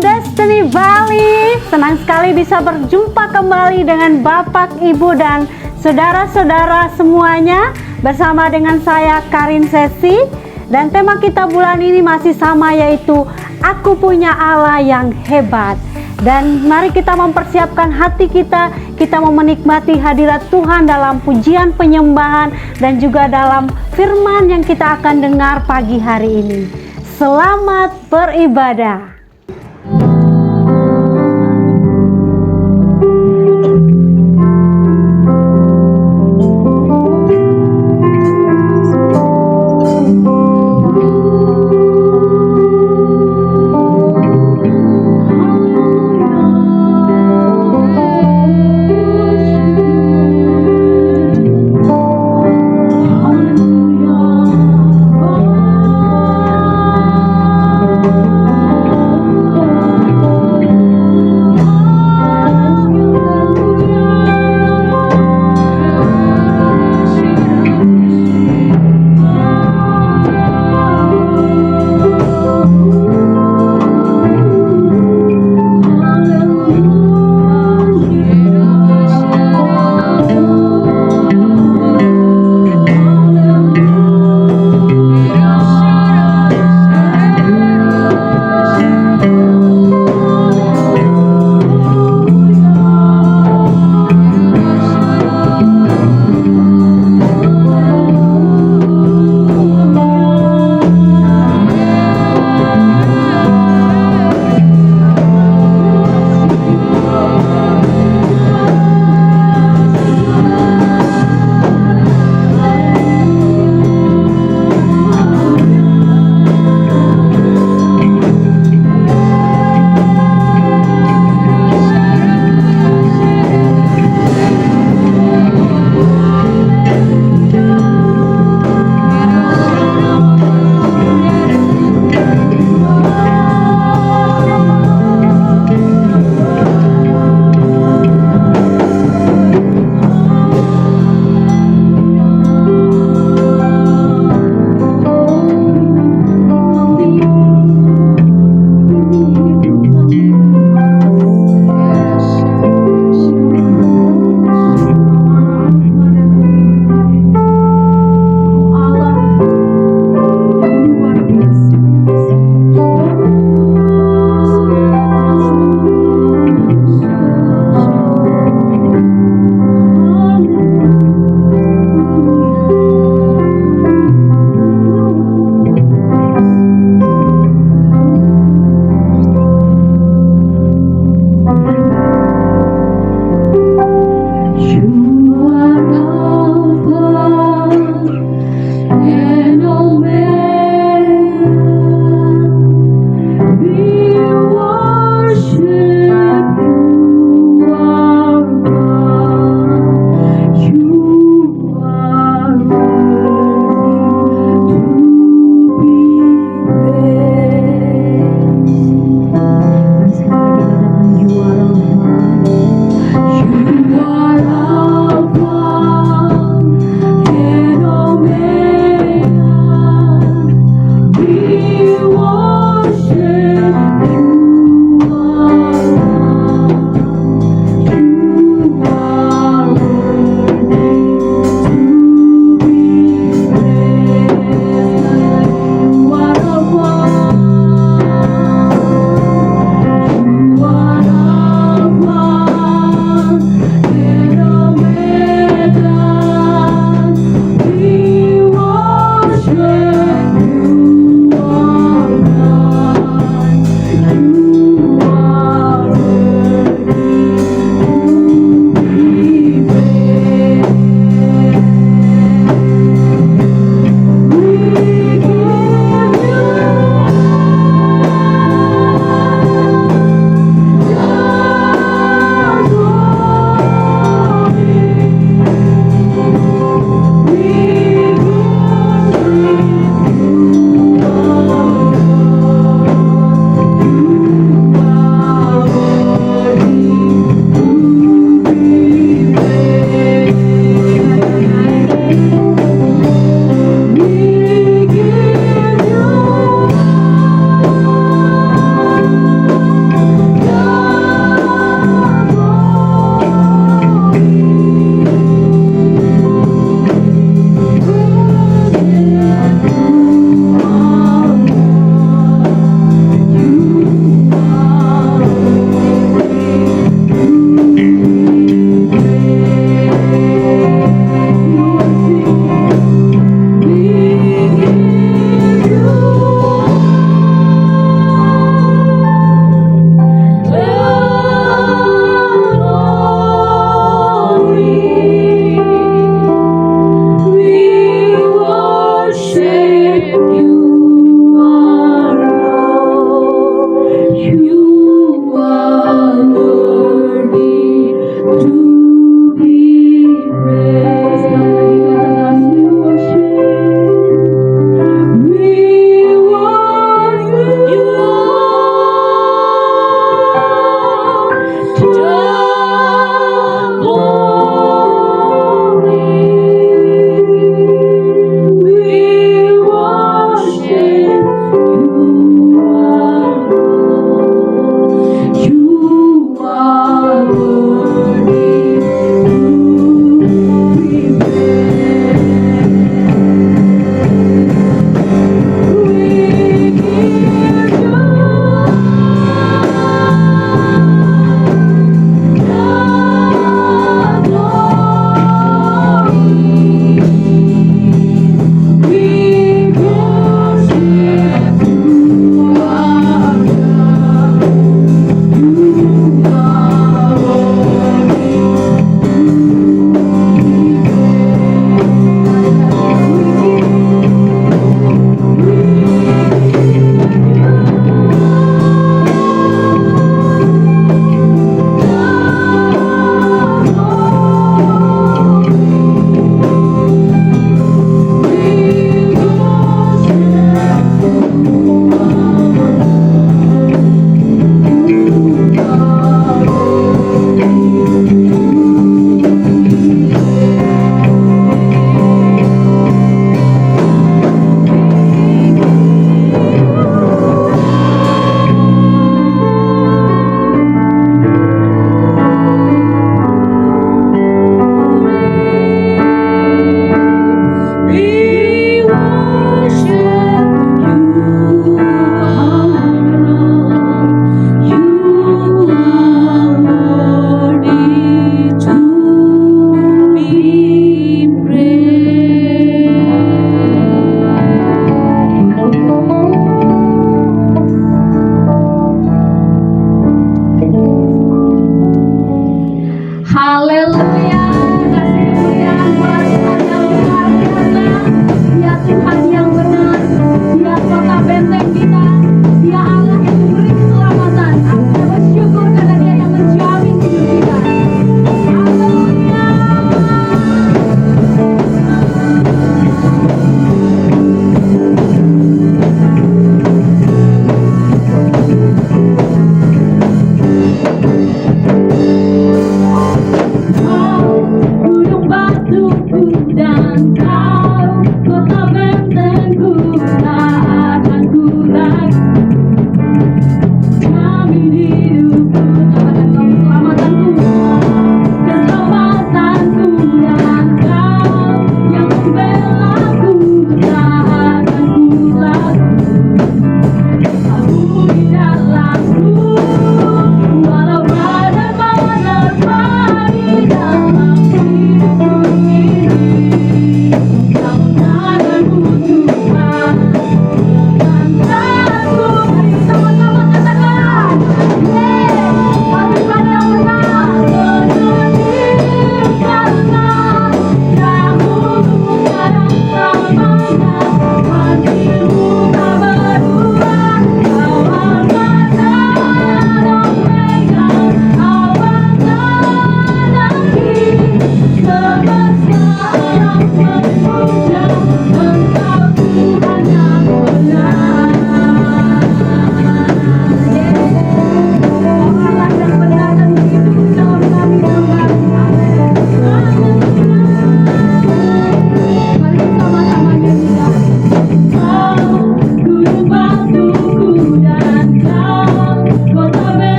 Destiny Bali. Senang sekali bisa berjumpa kembali dengan Bapak, Ibu, dan saudara-saudara semuanya bersama dengan saya Karin Sesi. Dan tema kita bulan ini masih sama, yaitu Aku Punya Allah Yang Hebat. Dan mari kita mempersiapkan hati kita mau menikmati hadirat Tuhan dalam pujian penyembahan dan juga dalam firman yang kita akan dengar pagi hari ini. Selamat beribadah.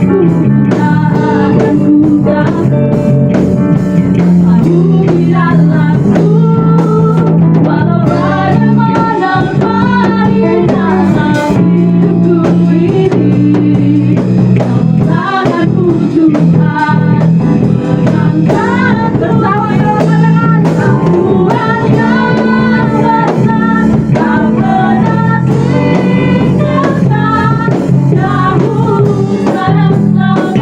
Jauh dalam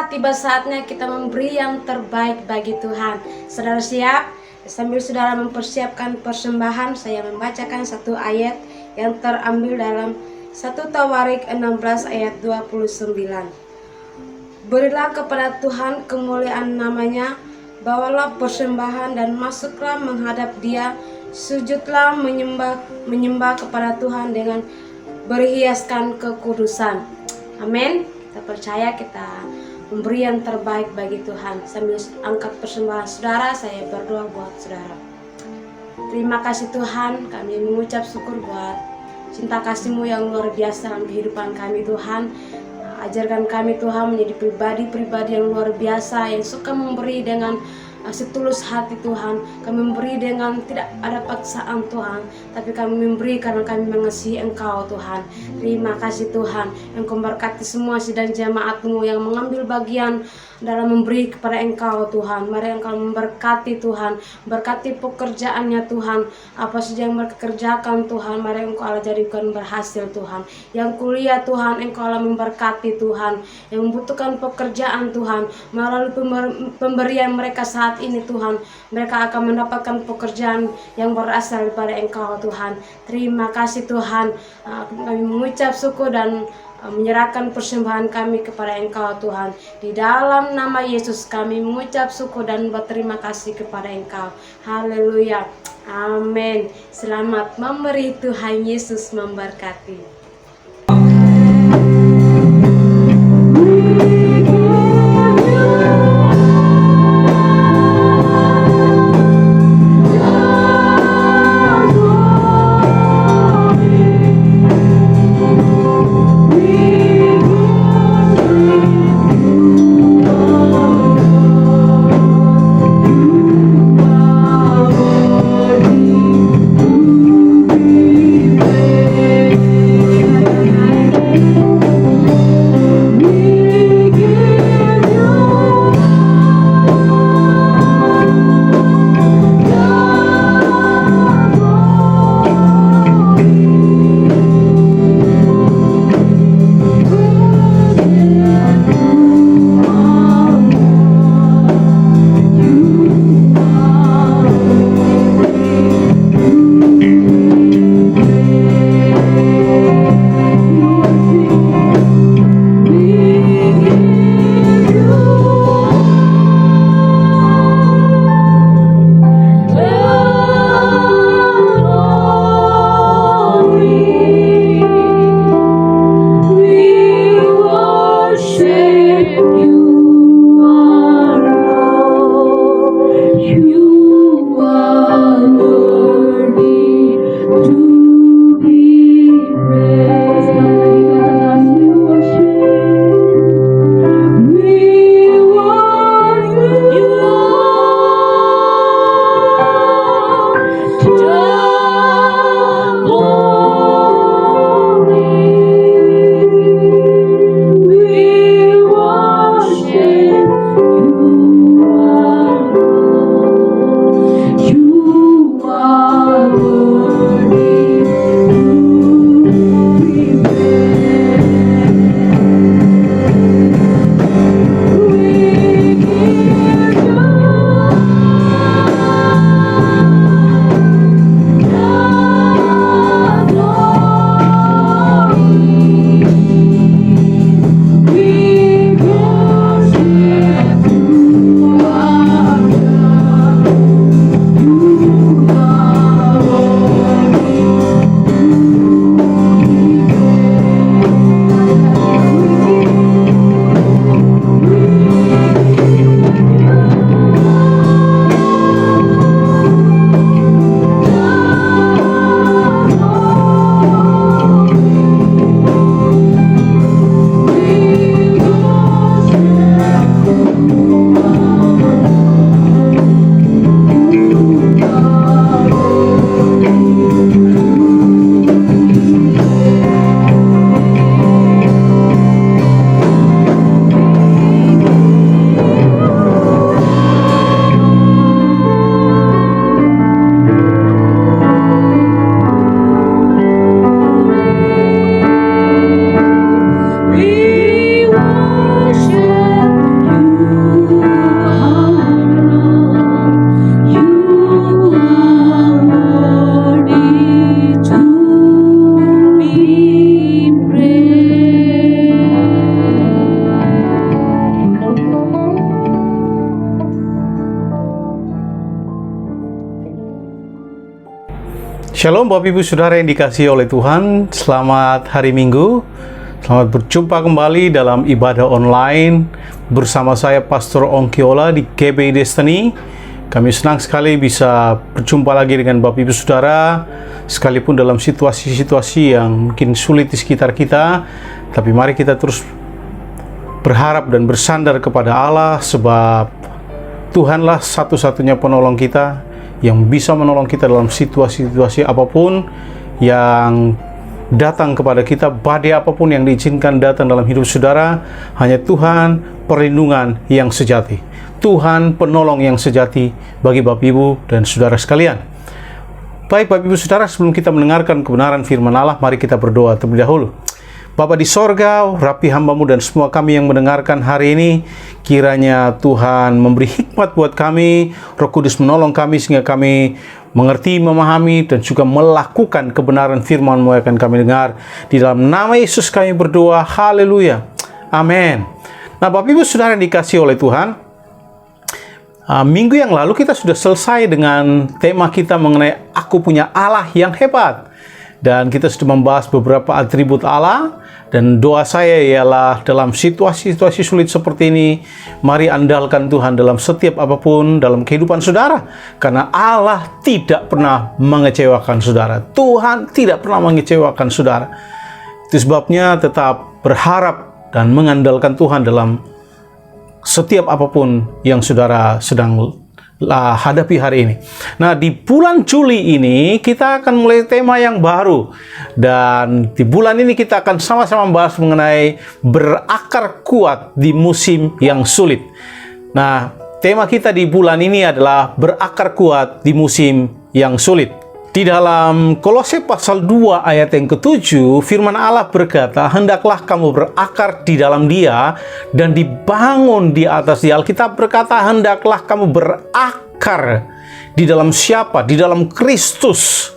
tiba saatnya kita memberi yang terbaik bagi Tuhan. Saudara siap? Sambil saudara mempersiapkan persembahan, saya membacakan satu ayat yang terambil dalam 1 Tawarik 16 ayat 29. Berilah kepada Tuhan kemuliaan namanya, bawalah persembahan dan masuklah menghadap Dia, sujudlah menyembah kepada Tuhan dengan berhiaskan kekudusan. Amin. Kita percaya kita memberi yang terbaik bagi Tuhan. Sambil angkat persembahan saudara, saya berdoa buat saudara. Terima kasih Tuhan, kami mengucap syukur buat cinta kasih-Mu yang luar biasa dalam kehidupan kami Tuhan. Ajarkan kami Tuhan menjadi pribadi-pribadi yang luar biasa, yang suka memberi dengan setulus hati Tuhan. Kami memberi dengan tidak ada paksaan Tuhan, tapi kami memberi karena kami mengasihi Engkau Tuhan. Terima kasih Tuhan, Engkau memberkati semua sidang jemaat-Mu yang mengambil bagian dalam memberi kepada Engkau Tuhan. Mari Engkau memberkati Tuhan, berkati pekerjaannya Tuhan, apa saja yang mereka kerjakan Tuhan, mari Engkau Allah jadikan berhasil Tuhan. Yang kuliah Tuhan, Engkau Allah memberkati Tuhan. Yang membutuhkan pekerjaan Tuhan, melalui pemberian mereka saat ini Tuhan, mereka akan mendapatkan pekerjaan yang berasal daripada Engkau Tuhan. Terima kasih Tuhan, kami mengucap syukur dan menyerahkan persembahan kami kepada Engkau Tuhan. Di dalam nama Yesus kami mengucap syukur dan berterima kasih kepada Engkau. Haleluya. Amin. Selamat memberi, Tuhan Yesus memberkati. Shalom Bapak Ibu Saudara yang dikasihi oleh Tuhan. Selamat hari Minggu. Selamat berjumpa kembali dalam ibadah online bersama saya Pastor Ongkiola di GBI Destiny. Kami senang sekali bisa berjumpa lagi dengan Bapak Ibu Saudara, sekalipun dalam situasi-situasi yang mungkin sulit di sekitar kita. Tapi mari kita terus berharap dan bersandar kepada Allah, sebab Tuhanlah satu-satunya penolong kita yang bisa menolong kita dalam situasi-situasi apapun yang datang kepada kita, badai apapun yang diizinkan datang dalam hidup saudara. Hanya Tuhan perlindungan yang sejati, Tuhan penolong yang sejati bagi Bapak Ibu dan saudara sekalian. Baik Bapak Ibu Saudara, sebelum kita mendengarkan kebenaran firman Allah, mari kita berdoa terlebih dahulu. Bapa di sorga, rapi hamba-Mu dan semua kami yang mendengarkan hari ini, kiranya Tuhan memberi hikmat buat kami, Roh Kudus menolong kami sehingga kami mengerti, memahami, dan juga melakukan kebenaran firman-Mu yang akan kami dengar. Di dalam nama Yesus kami berdoa, haleluya, amin. Nah Bapak Ibu Saudara yang dikasihi oleh Tuhan, minggu yang lalu kita sudah selesai dengan tema kita mengenai Aku Punya Allah yang Hebat. Dan kita sudah membahas beberapa atribut Allah. Dan doa saya ialah dalam situasi-situasi sulit seperti ini, mari andalkan Tuhan dalam setiap apapun dalam kehidupan saudara. Karena Allah tidak pernah mengecewakan saudara. Tuhan tidak pernah mengecewakan saudara. Itu sebabnya tetap berharap dan mengandalkan Tuhan dalam setiap apapun yang saudara sedang hadapi hari ini. Nah, di bulan Juli ini kita akan mulai tema yang baru. Dan di bulan ini kita akan sama-sama membahas mengenai berakar kuat di musim yang sulit. Nah, tema kita di bulan ini adalah berakar kuat di musim yang sulit. Di dalam Kolose pasal 2 ayat yang ke-7, firman Allah berkata, hendaklah kamu berakar di dalam Dia dan dibangun di atas Dia. Alkitab berkata, hendaklah kamu berakar di dalam siapa? Di dalam Kristus,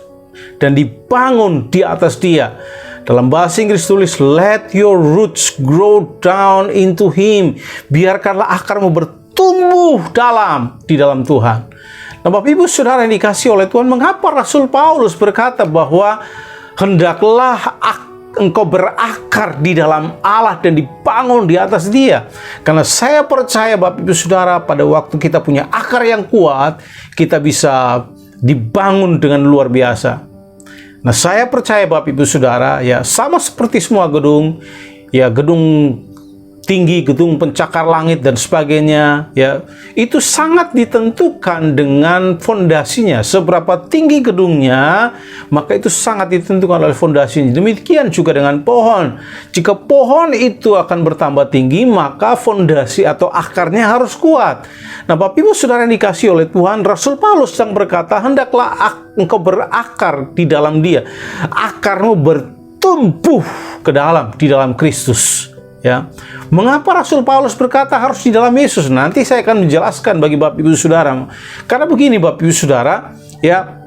dan dibangun di atas Dia. Dalam bahasa Inggris tulis, let your roots grow down into Him. Biarkanlah akarmu bertumbuh di dalam Tuhan. Nah Bapak Ibu Saudara yang dikasihi oleh Tuhan, mengapa Rasul Paulus berkata bahwa hendaklah engkau berakar di dalam Allah dan dibangun di atas Dia? Karena saya percaya Bapak Ibu Saudara, pada waktu kita punya akar yang kuat, kita bisa dibangun dengan luar biasa. Nah saya percaya Bapak Ibu Saudara, ya sama seperti semua gedung, ya gedung tinggi, gedung pencakar langit dan sebagainya, ya itu sangat ditentukan dengan fondasinya. Seberapa tinggi gedungnya, maka itu sangat ditentukan oleh fondasinya. Demikian juga dengan pohon. Jika pohon itu akan bertambah tinggi, maka fondasi atau akarnya harus kuat. Nah Bapak Ibu Saudara yang dikasihi oleh Tuhan, Rasul Paulus yang berkata, hendaklah engkau berakar di dalam Dia. Akarmu bertumbuh ke dalam, di dalam Kristus. Ya, mengapa Rasul Paulus berkata harus di dalam Yesus? Nanti saya akan menjelaskan bagi Bapak Ibu Saudara. Karena begini Bapak Ibu Saudara, ya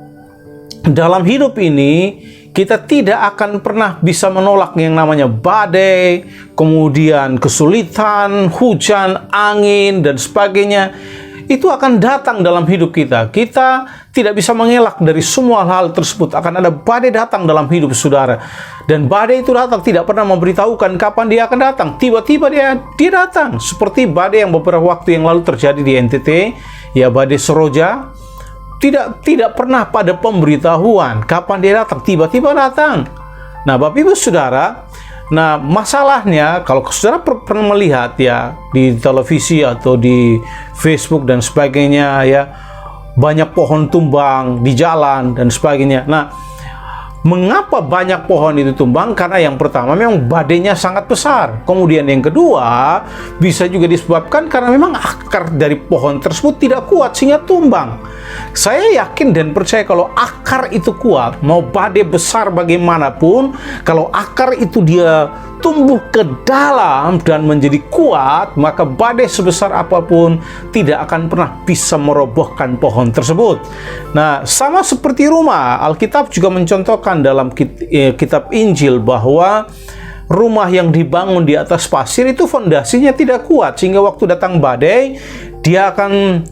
dalam hidup ini kita tidak akan pernah bisa menolak yang namanya badai, kemudian kesulitan, hujan, angin dan sebagainya. Itu akan datang dalam hidup kita. Kita tidak bisa mengelak dari semua hal tersebut. Akan ada badai datang dalam hidup saudara. Dan badai itu datang tidak pernah memberitahukan kapan dia akan datang. Tiba-tiba dia datang. Seperti badai yang beberapa waktu yang lalu terjadi di NTT, ya badai Seroja. Tidak pernah pada pemberitahuan kapan dia datang. Tiba-tiba datang. Nah, Bapak Ibu Saudara, nah, masalahnya kalau saudara pernah melihat ya di televisi atau di Facebook dan sebagainya, ya banyak pohon tumbang di jalan dan sebagainya. Nah, mengapa banyak pohon itu tumbang? Karena yang pertama memang badainya sangat besar. Kemudian yang kedua bisa juga disebabkan karena memang akar dari pohon tersebut tidak kuat sehingga tumbang. Saya yakin dan percaya kalau akar itu kuat, mau badai besar bagaimanapun, kalau akar itu dia tumbuh ke dalam dan menjadi kuat, maka badai sebesar apapun tidak akan pernah bisa merobohkan pohon tersebut. Nah, sama seperti rumah, Alkitab juga mencontohkan dalam kitab Injil bahwa rumah yang dibangun di atas pasir itu fondasinya tidak kuat, sehingga waktu datang badai, dia akan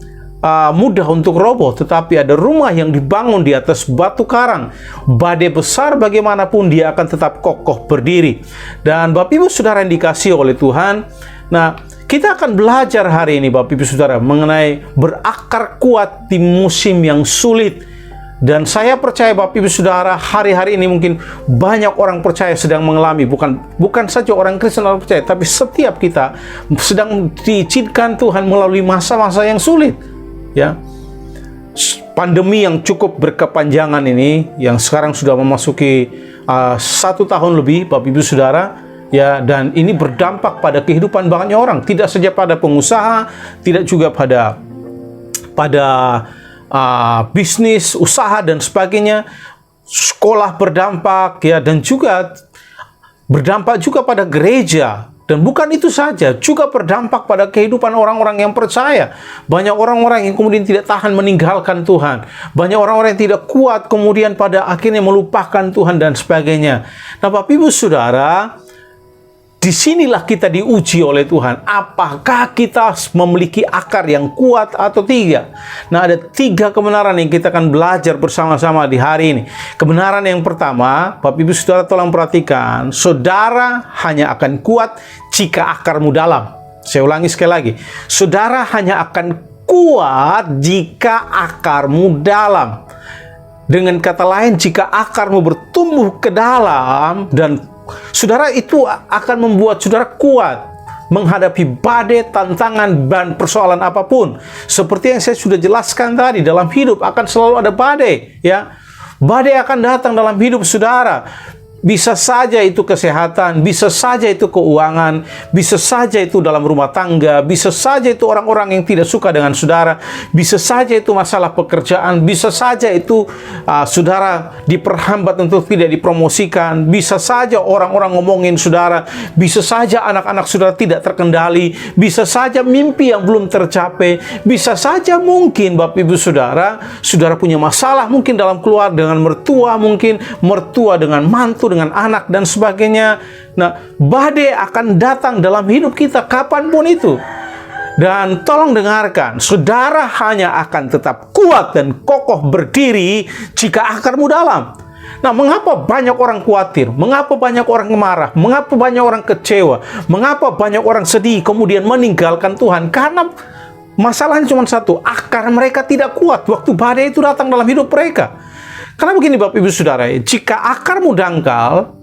mudah untuk roboh, tetapi ada rumah yang dibangun di atas batu karang. Badai besar bagaimanapun dia akan tetap kokoh berdiri. Dan Bapak Ibu Saudara yang dikasihi oleh Tuhan, nah kita akan belajar hari ini Bapak Ibu Saudara mengenai berakar kuat di musim yang sulit. Dan saya percaya Bapak Ibu Saudara, hari-hari ini mungkin banyak orang percaya sedang mengalami, bukan saja orang Kristen orang percaya, tapi setiap kita sedang diizinkan Tuhan melalui masa-masa yang sulit. Ya, pandemi yang cukup berkepanjangan ini, yang sekarang sudah memasuki 1 tahun lebih Bapak Ibu Saudara, ya, dan ini berdampak pada kehidupan banyak orang, tidak saja pada pengusaha, tidak juga pada bisnis, usaha dan sebagainya. Sekolah berdampak, ya, dan juga berdampak juga pada gereja. Dan bukan itu saja, juga berdampak pada kehidupan orang-orang yang percaya. Banyak orang-orang yang kemudian tidak tahan meninggalkan Tuhan. Banyak orang-orang yang tidak kuat kemudian pada akhirnya melupakan Tuhan dan sebagainya. Nah, Bapak Ibu Saudara, disinilah kita diuji oleh Tuhan. Apakah kita memiliki akar yang kuat atau tidak? Nah, ada 3 kebenaran yang kita akan belajar bersama-sama di hari ini. Kebenaran yang pertama, Bapak Ibu Saudara tolong perhatikan, saudara hanya akan kuat jika akarmu dalam. Saya ulangi sekali lagi. Saudara hanya akan kuat jika akarmu dalam. Dengan kata lain, jika akarmu bertumbuh ke dalam, dan saudara, itu akan membuat saudara kuat menghadapi badai, tantangan, dan persoalan apapun. Seperti yang saya sudah jelaskan tadi, dalam hidup akan selalu ada badai, ya. Badai akan datang dalam hidup saudara. Bisa saja itu kesehatan, bisa saja itu keuangan, bisa saja itu dalam rumah tangga, bisa saja itu orang-orang yang tidak suka dengan saudara, bisa saja itu masalah pekerjaan, bisa saja itu saudara diperhambat untuk tidak dipromosikan, bisa saja orang-orang ngomongin saudara, bisa saja anak-anak saudara tidak terkendali, bisa saja mimpi yang belum tercapai, bisa saja mungkin Bapak Ibu Saudara, saudara punya masalah mungkin dalam keluarga dengan mertua, mungkin mertua dengan mantu, dengan anak dan sebagainya. Nah, badai akan datang dalam hidup kita kapanpun itu. Dan tolong dengarkan, saudara hanya akan tetap kuat dan kokoh berdiri jika akarmu dalam. Nah, mengapa banyak orang khawatir? Mengapa banyak orang marah? Mengapa banyak orang kecewa? Mengapa banyak orang sedih kemudian meninggalkan Tuhan? Karena masalahnya cuma satu, akar mereka tidak kuat waktu badai itu datang dalam hidup mereka. Karena begini Bapak Ibu Saudara, jika akarmu dangkal,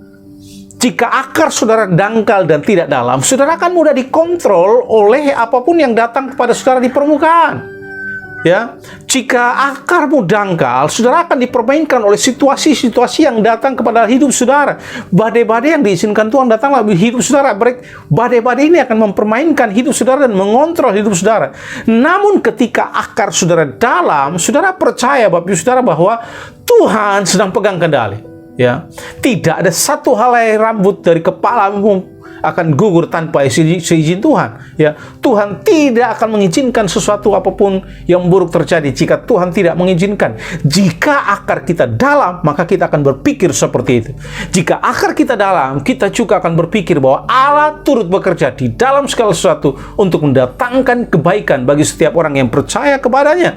jika akar saudara dangkal dan tidak dalam, saudara akan mudah dikontrol oleh apapun yang datang kepada saudara di permukaan. Ya, jika akarmu dangkal, saudara akan dipermainkan oleh situasi-situasi yang datang kepada hidup saudara. Badai-badai yang diizinkan Tuhan datanglah di hidup saudara. Badai-badai ini akan mempermainkan hidup saudara dan mengontrol hidup saudara. Namun ketika akar saudara dalam, saudara percaya Bapak Ibu Saudara bahwa Tuhan sedang pegang kendali. Ya, tidak ada satu helai rambut dari kepalamu akan gugur tanpa seizin Tuhan. Ya, Tuhan tidak akan mengizinkan sesuatu apapun yang buruk terjadi jika Tuhan tidak mengizinkan. Jika akar kita dalam, maka kita akan berpikir seperti itu. Jika akar kita dalam, kita juga akan berpikir bahwa Allah turut bekerja di dalam segala sesuatu untuk mendatangkan kebaikan bagi setiap orang yang percaya kepadanya.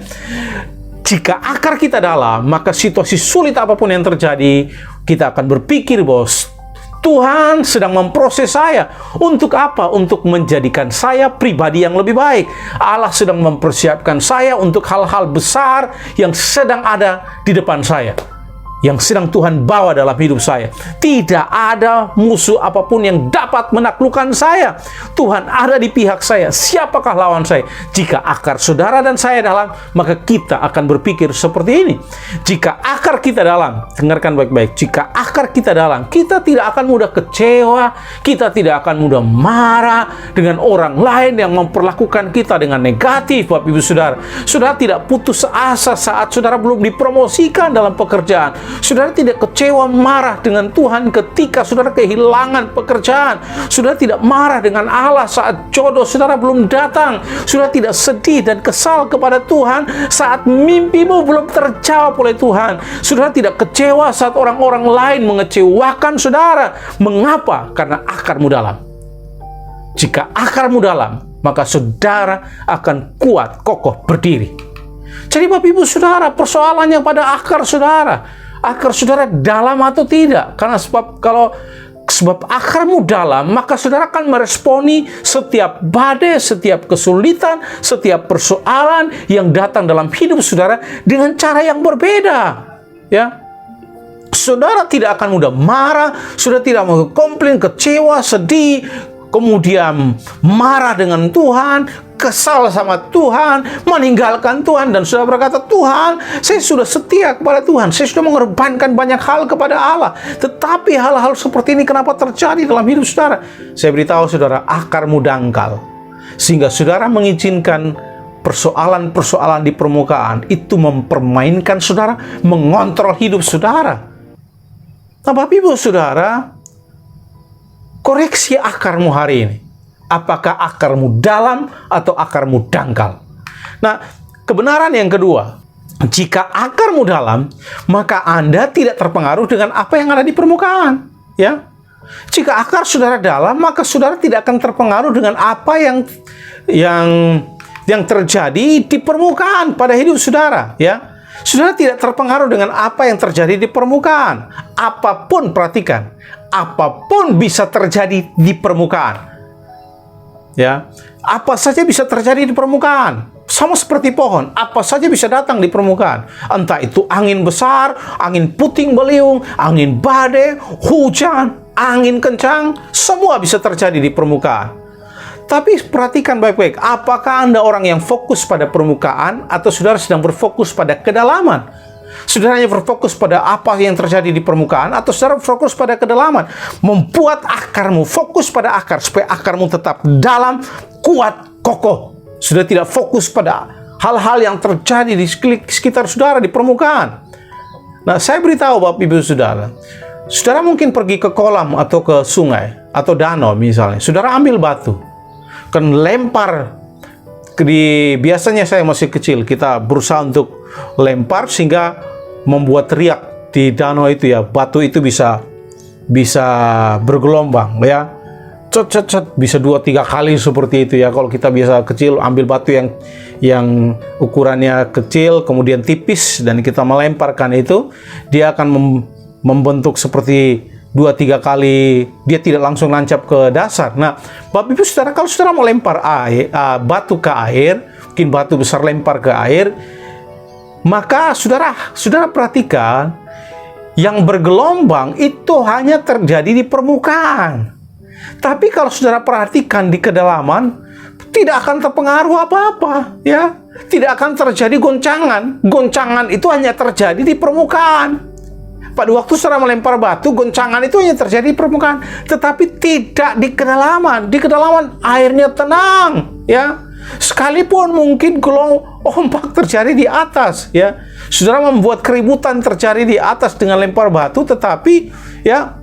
Jika akar kita dalam, maka situasi sulit apapun yang terjadi, kita akan berpikir bahwa Tuhan sedang memproses saya. Untuk apa? Untuk menjadikan saya pribadi yang lebih baik. Allah sedang mempersiapkan saya untuk hal-hal besar yang sedang ada di depan saya, yang sedang Tuhan bawa dalam hidup saya. Tidak ada musuh apapun yang dapat menaklukkan saya. Tuhan ada di pihak saya. Siapakah lawan saya? Jika akar saudara dan saya dalam, maka kita akan berpikir seperti ini. Jika akar kita dalam, dengarkan baik-baik, jika akar kita dalam, kita tidak akan mudah kecewa, kita tidak akan mudah marah dengan orang lain yang memperlakukan kita dengan negatif. Bapak Ibu Saudara, saudara tidak putus asa saat saudara belum dipromosikan dalam pekerjaan. Saudara tidak kecewa marah dengan Tuhan ketika saudara kehilangan pekerjaan. Saudara tidak marah dengan Allah saat jodoh saudara belum datang. Saudara tidak sedih dan kesal kepada Tuhan saat mimpimu belum terjawab oleh Tuhan. Saudara tidak kecewa saat orang-orang lain mengecewakan saudara. Mengapa? Karena akarmu dalam. Jika akarmu dalam, maka saudara akan kuat, kokoh, berdiri. Jadi Bapak Ibu Saudara, persoalannya pada akar saudara. Akar saudara dalam atau tidak? Karena sebab akarmu dalam, maka saudara akan meresponi setiap badai, setiap kesulitan, setiap persoalan yang datang dalam hidup saudara dengan cara yang berbeda. Ya, saudara tidak akan mudah marah, saudara tidak mau komplain, kecewa, sedih, kemudian marah dengan Tuhan, kesal sama Tuhan, meninggalkan Tuhan, dan sudah berkata, Tuhan, saya sudah setia kepada Tuhan, saya sudah mengorbankan banyak hal kepada Allah, tetapi hal-hal seperti ini kenapa terjadi dalam hidup saudara? Saya beritahu saudara, akarmu dangkal, sehingga saudara mengizinkan persoalan-persoalan di permukaan itu mempermainkan saudara, mengontrol hidup saudara. Nah, Bapak Ibu Saudara, koreksi akarmu hari ini. Apakah akarmu dalam atau akarmu dangkal? Nah, kebenaran yang kedua, jika akarmu dalam, maka Anda tidak terpengaruh dengan apa yang ada di permukaan. Ya, jika akar saudara dalam, maka saudara tidak akan terpengaruh dengan apa yang terjadi di permukaan pada hidup saudara. Ya, saudara tidak terpengaruh dengan apa yang terjadi di permukaan. Apapun, perhatikan, apapun bisa terjadi di permukaan. Ya, apa saja bisa terjadi di permukaan. Sama seperti pohon, apa saja bisa datang di permukaan. Entah itu angin besar, angin puting beliung, angin badai, hujan, angin kencang, semua bisa terjadi di permukaan. Tapi perhatikan baik-baik, apakah Anda orang yang fokus pada permukaan atau saudara sedang berfokus pada kedalaman? Saudara hanya berfokus pada apa yang terjadi di permukaan atau saudara fokus pada kedalaman? Membuat akarmu fokus pada akar supaya akarmu tetap dalam, kuat, kokoh. Sudah tidak fokus pada hal-hal yang terjadi di sekitar saudara di permukaan. Nah, saya beritahu Bapak Ibu Saudara, saudara mungkin pergi ke kolam atau ke sungai atau danau misalnya. Saudara ambil batu, kan lempar. Biasanya saya masih kecil, kita berusaha untuk lempar sehingga membuat riak di danau itu ya. Batu itu bisa bergelombang ya. Cet bisa 2-3 kali seperti itu ya. Kalau kita biasa kecil ambil batu yang ukurannya kecil kemudian tipis dan kita melemparkan itu, dia akan membentuk seperti 2-3 kali, dia tidak langsung nancap ke dasar. Nah, Bapak Ibu Saudara, kalau saudara melempar batu ke air, mungkin batu besar lempar ke air, maka saudara perhatikan, yang bergelombang itu hanya terjadi di permukaan. Tapi kalau saudara perhatikan di kedalaman, tidak akan terpengaruh apa-apa, ya. Tidak akan terjadi goncangan. Goncangan itu hanya terjadi di permukaan. Pada waktu saudara melempar batu, goncangan itu hanya terjadi di permukaan, tetapi tidak di kedalaman. Di kedalaman airnya tenang, ya. Sekalipun mungkin ombak terjadi di atas, ya. Saudara membuat keributan terjadi di atas dengan lempar batu, tetapi ya,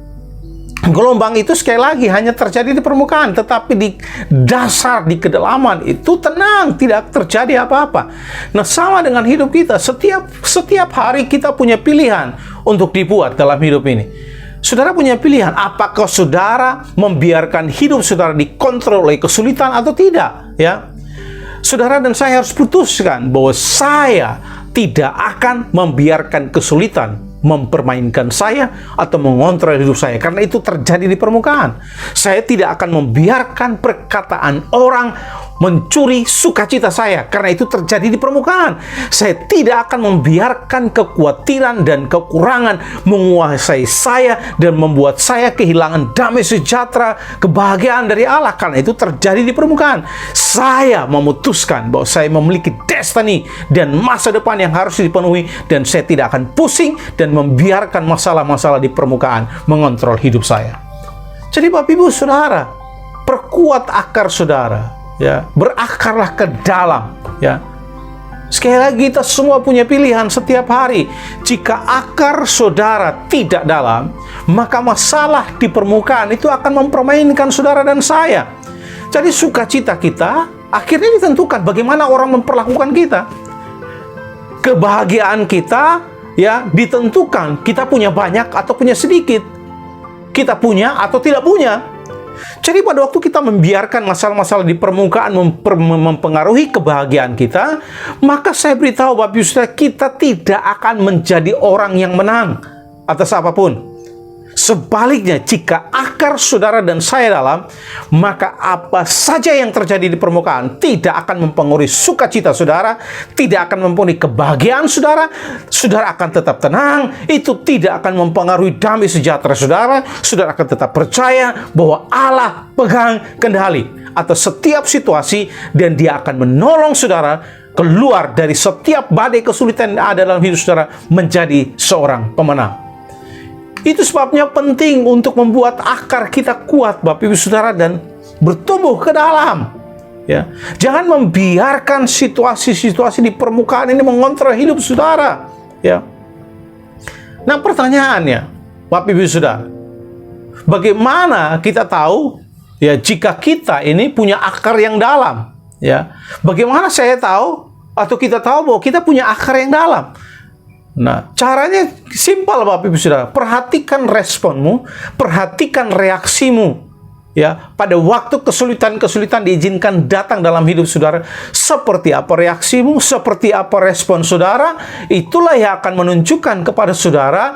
gelombang itu sekali lagi hanya terjadi di permukaan, tetapi di dasar, di kedalaman itu tenang, tidak terjadi apa-apa. Nah, sama dengan hidup kita. Setiap hari kita punya pilihan untuk dibuat dalam hidup ini. Saudara punya pilihan, apakah saudara membiarkan hidup saudara dikontrol oleh kesulitan atau tidak, ya. Saudara dan saya harus putuskan bahwa saya tidak akan membiarkan kesulitan mempermainkan saya atau mengontrol hidup saya, karena itu terjadi di permukaan. Saya tidak akan membiarkan perkataan orang mencuri sukacita saya, karena itu terjadi di permukaan. Saya tidak akan membiarkan kekhawatiran dan kekurangan menguasai saya dan membuat saya kehilangan damai sejahtera, kebahagiaan dari Allah, karena itu terjadi di permukaan. Saya memutuskan bahwa saya memiliki destiny dan masa depan yang harus dipenuhi, dan saya tidak akan pusing dan membiarkan masalah-masalah di permukaan mengontrol hidup saya. Jadi Bapak Ibu Saudara, perkuat akar saudara, ya, berakarlah ke dalam, ya. Sekali lagi, kita semua punya pilihan setiap hari. Jika akar saudara tidak dalam, maka masalah di permukaan itu akan mempermainkan saudara dan saya. Jadi sukacita kita akhirnya ditentukan bagaimana orang memperlakukan kita. Kebahagiaan kita, ya, ditentukan kita punya banyak atau punya sedikit, kita punya atau tidak punya. Jadi pada waktu kita membiarkan masalah-masalah di permukaan mempengaruhi kebahagiaan kita, maka saya beritahu Bapak Ibu Saudara, kita tidak akan menjadi orang yang menang atas apapun. Sebaliknya, jika akar saudara dan saya dalam, maka apa saja yang terjadi di permukaan tidak akan mempengaruhi sukacita saudara, tidak akan mempengaruhi kebahagiaan saudara. Saudara akan tetap tenang, itu tidak akan mempengaruhi damai sejahtera saudara. Saudara akan tetap percaya bahwa Allah pegang kendali atas setiap situasi, dan Dia akan menolong saudara keluar dari setiap badai kesulitan yang ada dalam hidup saudara menjadi seorang pemenang. Itu sebabnya penting untuk membuat akar kita kuat, Bapak Ibu Saudara, dan bertumbuh ke dalam. Ya, jangan membiarkan situasi-situasi di permukaan ini mengontrol hidup saudara. Ya. Nah, pertanyaannya, Bapak Ibu Saudara, bagaimana kita tahu ya jika kita ini punya akar yang dalam? Ya, bagaimana saya tahu atau kita tahu bahwa kita punya akar yang dalam? Nah, caranya simpel Bapak Ibu Saudara. Perhatikan responmu, perhatikan reaksimu. Ya, pada waktu kesulitan-kesulitan diizinkan datang dalam hidup saudara, seperti apa reaksimu, seperti apa respon saudara, itulah yang akan menunjukkan kepada saudara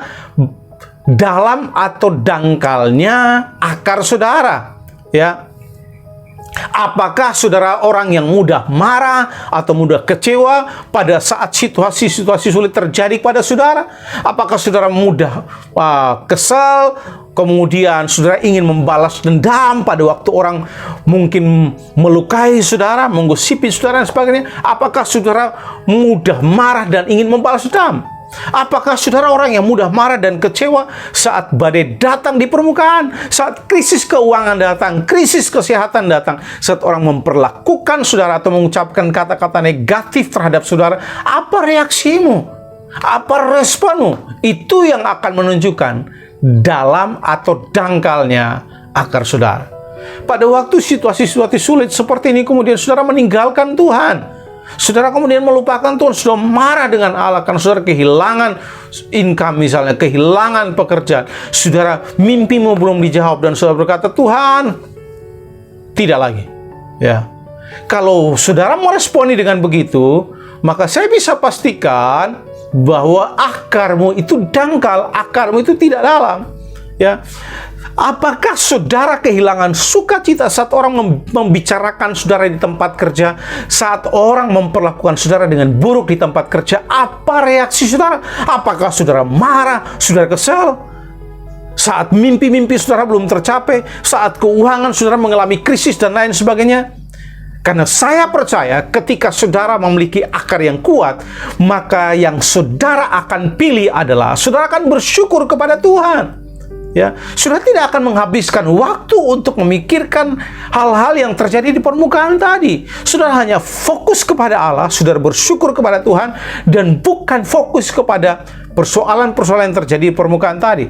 dalam atau dangkalnya akar saudara. Ya. Apakah saudara orang yang mudah marah atau mudah kecewa pada saat situasi-situasi sulit terjadi pada saudara? Apakah saudara mudah kesal, kemudian saudara ingin membalas dendam pada waktu orang mungkin melukai saudara, menggosipi saudara dan sebagainya? Apakah saudara mudah marah dan ingin membalas dendam? Apakah saudara orang yang mudah marah dan kecewa saat badai datang di permukaan, saat krisis keuangan datang, krisis kesehatan datang, saat orang memperlakukan saudara atau mengucapkan kata-kata negatif terhadap saudara? Apa reaksimu? Apa responmu? Itu yang akan menunjukkan dalam atau dangkalnya akar saudara. Pada waktu situasi-situasi sulit seperti ini, kemudian saudara meninggalkan Tuhan, saudara kemudian melupakan Tuhan, sudah marah dengan Allah karena saudara kehilangan income misalnya, kehilangan pekerjaan, saudara mimpimu belum dijawab dan saudara berkata, Tuhan, tidak lagi. Ya, kalau saudara meresponi dengan begitu, maka saya bisa pastikan bahwa akarmu itu dangkal, akarmu itu tidak dalam. Ya. Apakah saudara kehilangan sukacita saat orang membicarakan saudara di tempat kerja, saat orang memperlakukan saudara dengan buruk di tempat kerja? Apa reaksi saudara? Apakah saudara marah, saudara kesal? Saat mimpi-mimpi saudara belum tercapai, saat keuangan saudara mengalami krisis dan lain sebagainya? Karena saya percaya ketika saudara memiliki akar yang kuat, maka yang saudara akan pilih adalah saudara akan bersyukur kepada Tuhan. Ya, saudara tidak akan menghabiskan waktu untuk memikirkan hal-hal yang terjadi di permukaan tadi. Saudara hanya fokus kepada Allah, saudara bersyukur kepada Tuhan, dan bukan fokus kepada persoalan-persoalan yang terjadi di permukaan tadi.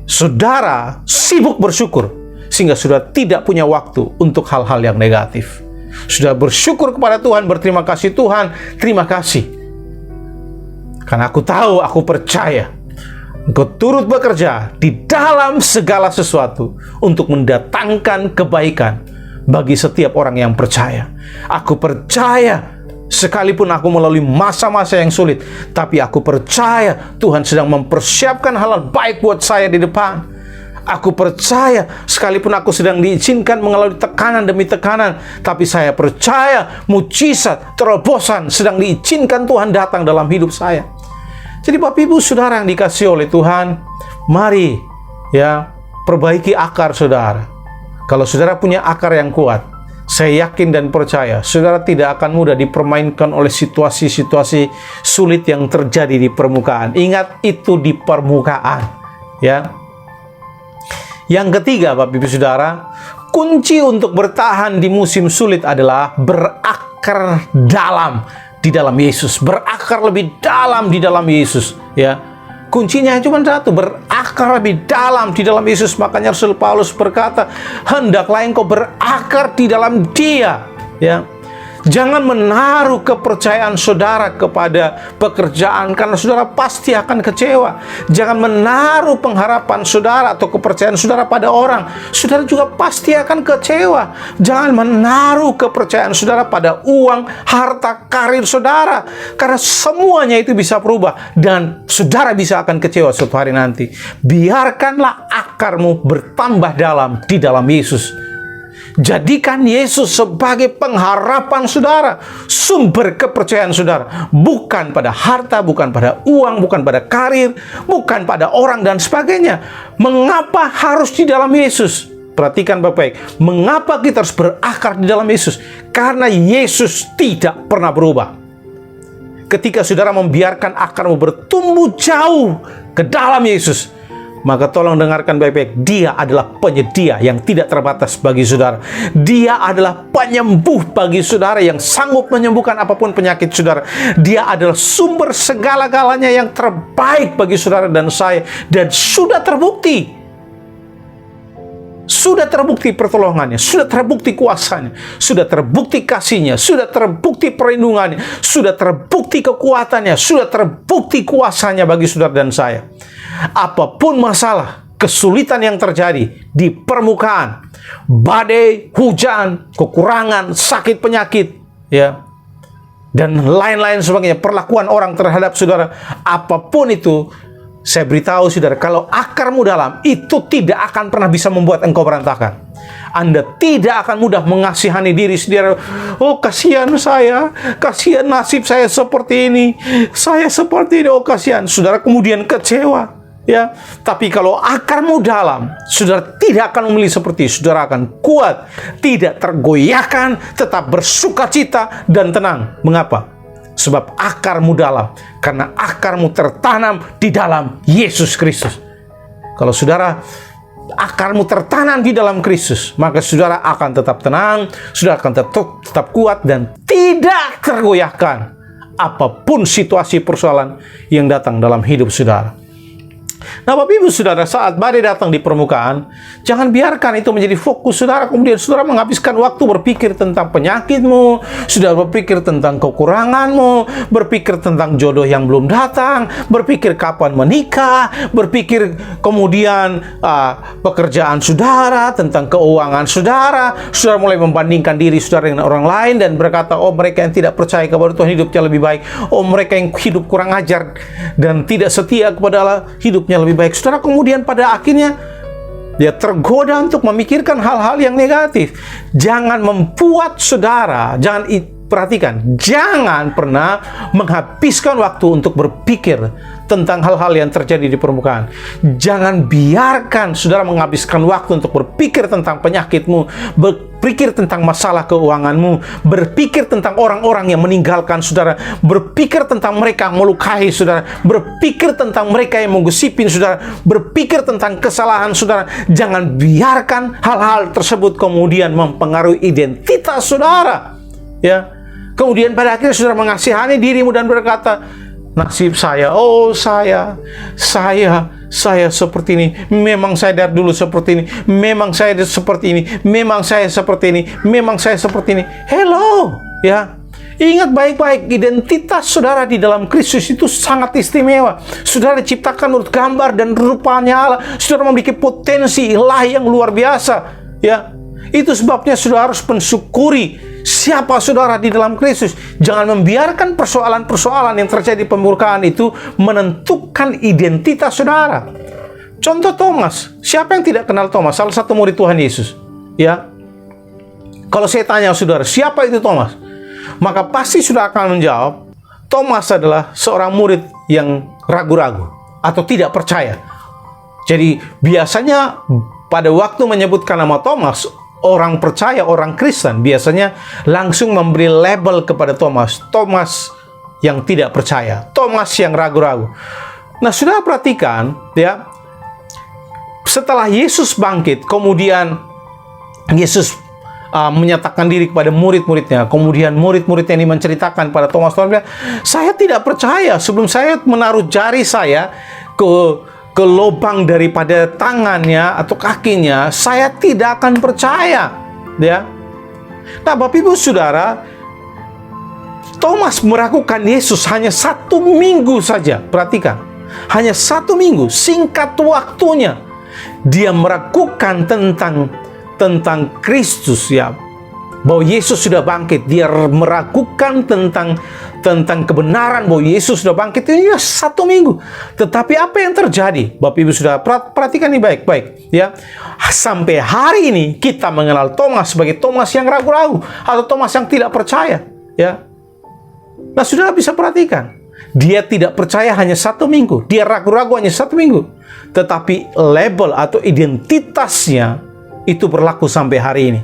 Saudara sibuk bersyukur, sehingga saudara tidak punya waktu untuk hal-hal yang negatif. Saudara bersyukur kepada Tuhan, berterima kasih Tuhan, terima kasih. Karena aku tahu, aku percaya Engkau turut bekerja di dalam segala sesuatu untuk mendatangkan kebaikan bagi setiap orang yang percaya. Aku percaya sekalipun aku melalui masa-masa yang sulit, tapi aku percaya Tuhan sedang mempersiapkan hal-hal baik buat saya di depan. Aku percaya sekalipun aku sedang diizinkan mengalami tekanan demi tekanan, tapi saya percaya mujizat, terobosan sedang diizinkan Tuhan datang dalam hidup saya. Jadi Bapak Ibu Saudara yang dikasihi oleh Tuhan, mari ya perbaiki akar saudara. Kalau saudara punya akar yang kuat, saya yakin dan percaya saudara tidak akan mudah dipermainkan oleh situasi-situasi sulit yang terjadi di permukaan. Ingat, itu di permukaan. Ya. Yang ketiga Bapak Ibu Saudara, kunci untuk bertahan di musim sulit adalah berakar dalam di dalam Yesus, berakar lebih dalam di dalam Yesus. Ya, kuncinya cuma satu, berakar lebih dalam di dalam Yesus. Makanya Rasul Paulus berkata, hendaklah engkau berakar di dalam Dia. Ya, Jangan menaruh kepercayaan saudara kepada pekerjaan, karena saudara pasti akan kecewa. Jangan menaruh pengharapan saudara atau kepercayaan saudara pada orang, saudara juga pasti akan kecewa. Jangan menaruh kepercayaan saudara pada uang, harta, karir saudara, karena semuanya itu bisa berubah dan saudara bisa akan kecewa suatu hari nanti. Biarkanlah akarmu bertambah dalam di dalam Yesus. Jadikan Yesus sebagai pengharapan saudara, sumber kepercayaan saudara, bukan pada harta, bukan pada uang, bukan pada karir, bukan pada orang dan sebagainya. Mengapa harus di dalam Yesus? Perhatikan baik-baik, mengapa kita harus berakar di dalam Yesus? Karena Yesus tidak pernah berubah. Ketika saudara membiarkan akarmu bertumbuh jauh ke dalam Yesus, maka tolong dengarkan baik-baik, Dia adalah penyedia yang tidak terbatas bagi saudara. Dia adalah penyembuh bagi saudara yang sanggup menyembuhkan apapun penyakit saudara. Dia adalah sumber segala-galanya yang terbaik bagi saudara dan saya. Dan sudah terbukti. Sudah terbukti pertolongannya, sudah terbukti kuasanya, sudah terbukti kasihnya, sudah terbukti perlindungannya, sudah terbukti kekuatannya, sudah terbukti kuasanya bagi saudara dan saya. Apapun masalah, kesulitan yang terjadi di permukaan, badai, hujan, kekurangan, sakit, penyakit, ya, dan lain-lain sebagainya, perlakuan orang terhadap saudara, apapun itu, saya beritahu saudara, kalau akarmu dalam, itu tidak akan pernah bisa membuat engkau berantakan. Anda tidak akan mudah mengasihani diri sendiri. Oh, kasihan saya, kasihan nasib saya seperti ini, saya seperti ini, oh kasihan. Saudara kemudian kecewa. Ya, tapi kalau akarmu dalam, saudara tidak akan memilih seperti itu. Saudara akan kuat, tidak tergoyahkan, tetap bersukacita dan tenang. Mengapa? Sebab akarmu dalam, karena akarmu tertanam di dalam Yesus Kristus. Kalau saudara akarmu tertanam di dalam Kristus, maka saudara akan tetap tenang, saudara akan tetap kuat dan tidak tergoyahkan apapun situasi persoalan yang datang dalam hidup saudara. Nah, Bapak Ibu Saudara, saat badai datang di permukaan, jangan biarkan itu menjadi fokus saudara. Kemudian saudara menghabiskan waktu berpikir tentang penyakitmu, saudara berpikir tentang kekuranganmu, berpikir tentang jodoh yang belum datang, berpikir kapan menikah, berpikir kemudian pekerjaan saudara, tentang keuangan saudara. Saudara mulai membandingkan diri saudara dengan orang lain dan berkata, oh mereka yang tidak percaya kepada Tuhan hidupnya lebih baik. Oh mereka yang hidup kurang ajar dan tidak setia kepada Allah hidupnya lebih baik. Saudara kemudian pada akhirnya dia tergoda untuk memikirkan hal-hal yang negatif. Jangan membuat saudara, perhatikan, jangan pernah menghabiskan waktu untuk berpikir tentang hal-hal yang terjadi di permukaan. Jangan biarkan saudara menghabiskan waktu untuk berpikir tentang penyakitmu, berpikir tentang masalah keuanganmu, berpikir tentang orang-orang yang meninggalkan saudara, berpikir tentang mereka yang melukai saudara, berpikir tentang mereka yang menggosipin saudara, berpikir tentang kesalahan saudara. Jangan biarkan hal-hal tersebut kemudian mempengaruhi identitas saudara. Ya, kemudian pada akhirnya saudara mengasihani dirimu dan berkata, nasib saya, oh saya seperti ini, memang saya dari dulu seperti ini, memang saya seperti ini, memang saya seperti ini, memang saya seperti ini. Hello, ya. Ingat baik-baik, identitas saudara di dalam Kristus itu sangat istimewa. Saudara diciptakan menurut gambar dan rupanya Allah. Saudara memiliki potensi ilahi yang luar biasa, ya. Itu sebabnya saudara harus mensyukuri siapa saudara di dalam Kristus. Jangan membiarkan persoalan-persoalan yang terjadi di permukaan itu menentukan identitas saudara. Contoh Thomas. Siapa yang tidak kenal Thomas? Salah satu murid Tuhan Yesus. Ya. Kalau saya tanya saudara, siapa itu Thomas? Maka pasti saudara akan menjawab, Thomas adalah seorang murid yang ragu-ragu atau tidak percaya. Jadi biasanya pada waktu menyebutkan nama Thomas, orang percaya, orang Kristen biasanya langsung memberi label kepada Thomas. Thomas yang tidak percaya, Thomas yang ragu-ragu. Nah, saudara perhatikan, ya, setelah Yesus bangkit, kemudian Yesus menyatakan diri kepada murid-muridnya. Kemudian murid-muridnya ini menceritakan pada Thomas, bilang, saya tidak percaya sebelum saya menaruh jari saya ke lubang daripada tangannya atau kakinya, saya tidak akan percaya. Ya. Nah, Bapak Ibu Saudara, Thomas meragukan Yesus hanya 1 minggu saja. Perhatikan, hanya 1 minggu, singkat waktunya dia meragukan tentang Kristus, ya, bahwa Yesus sudah bangkit. Dia meragukan tentang kebenaran bahwa Yesus sudah bangkit. Ini 1 minggu. Tetapi apa yang terjadi? Bapak Ibu sudah perhatikan ini baik-baik, ya. Sampai hari ini kita mengenal Thomas sebagai Thomas yang ragu-ragu atau Thomas yang tidak percaya, ya. Nah, sudah bisa perhatikan, dia tidak percaya hanya 1 minggu, dia ragu-ragu hanya 1 minggu, tetapi label atau identitasnya itu berlaku sampai hari ini.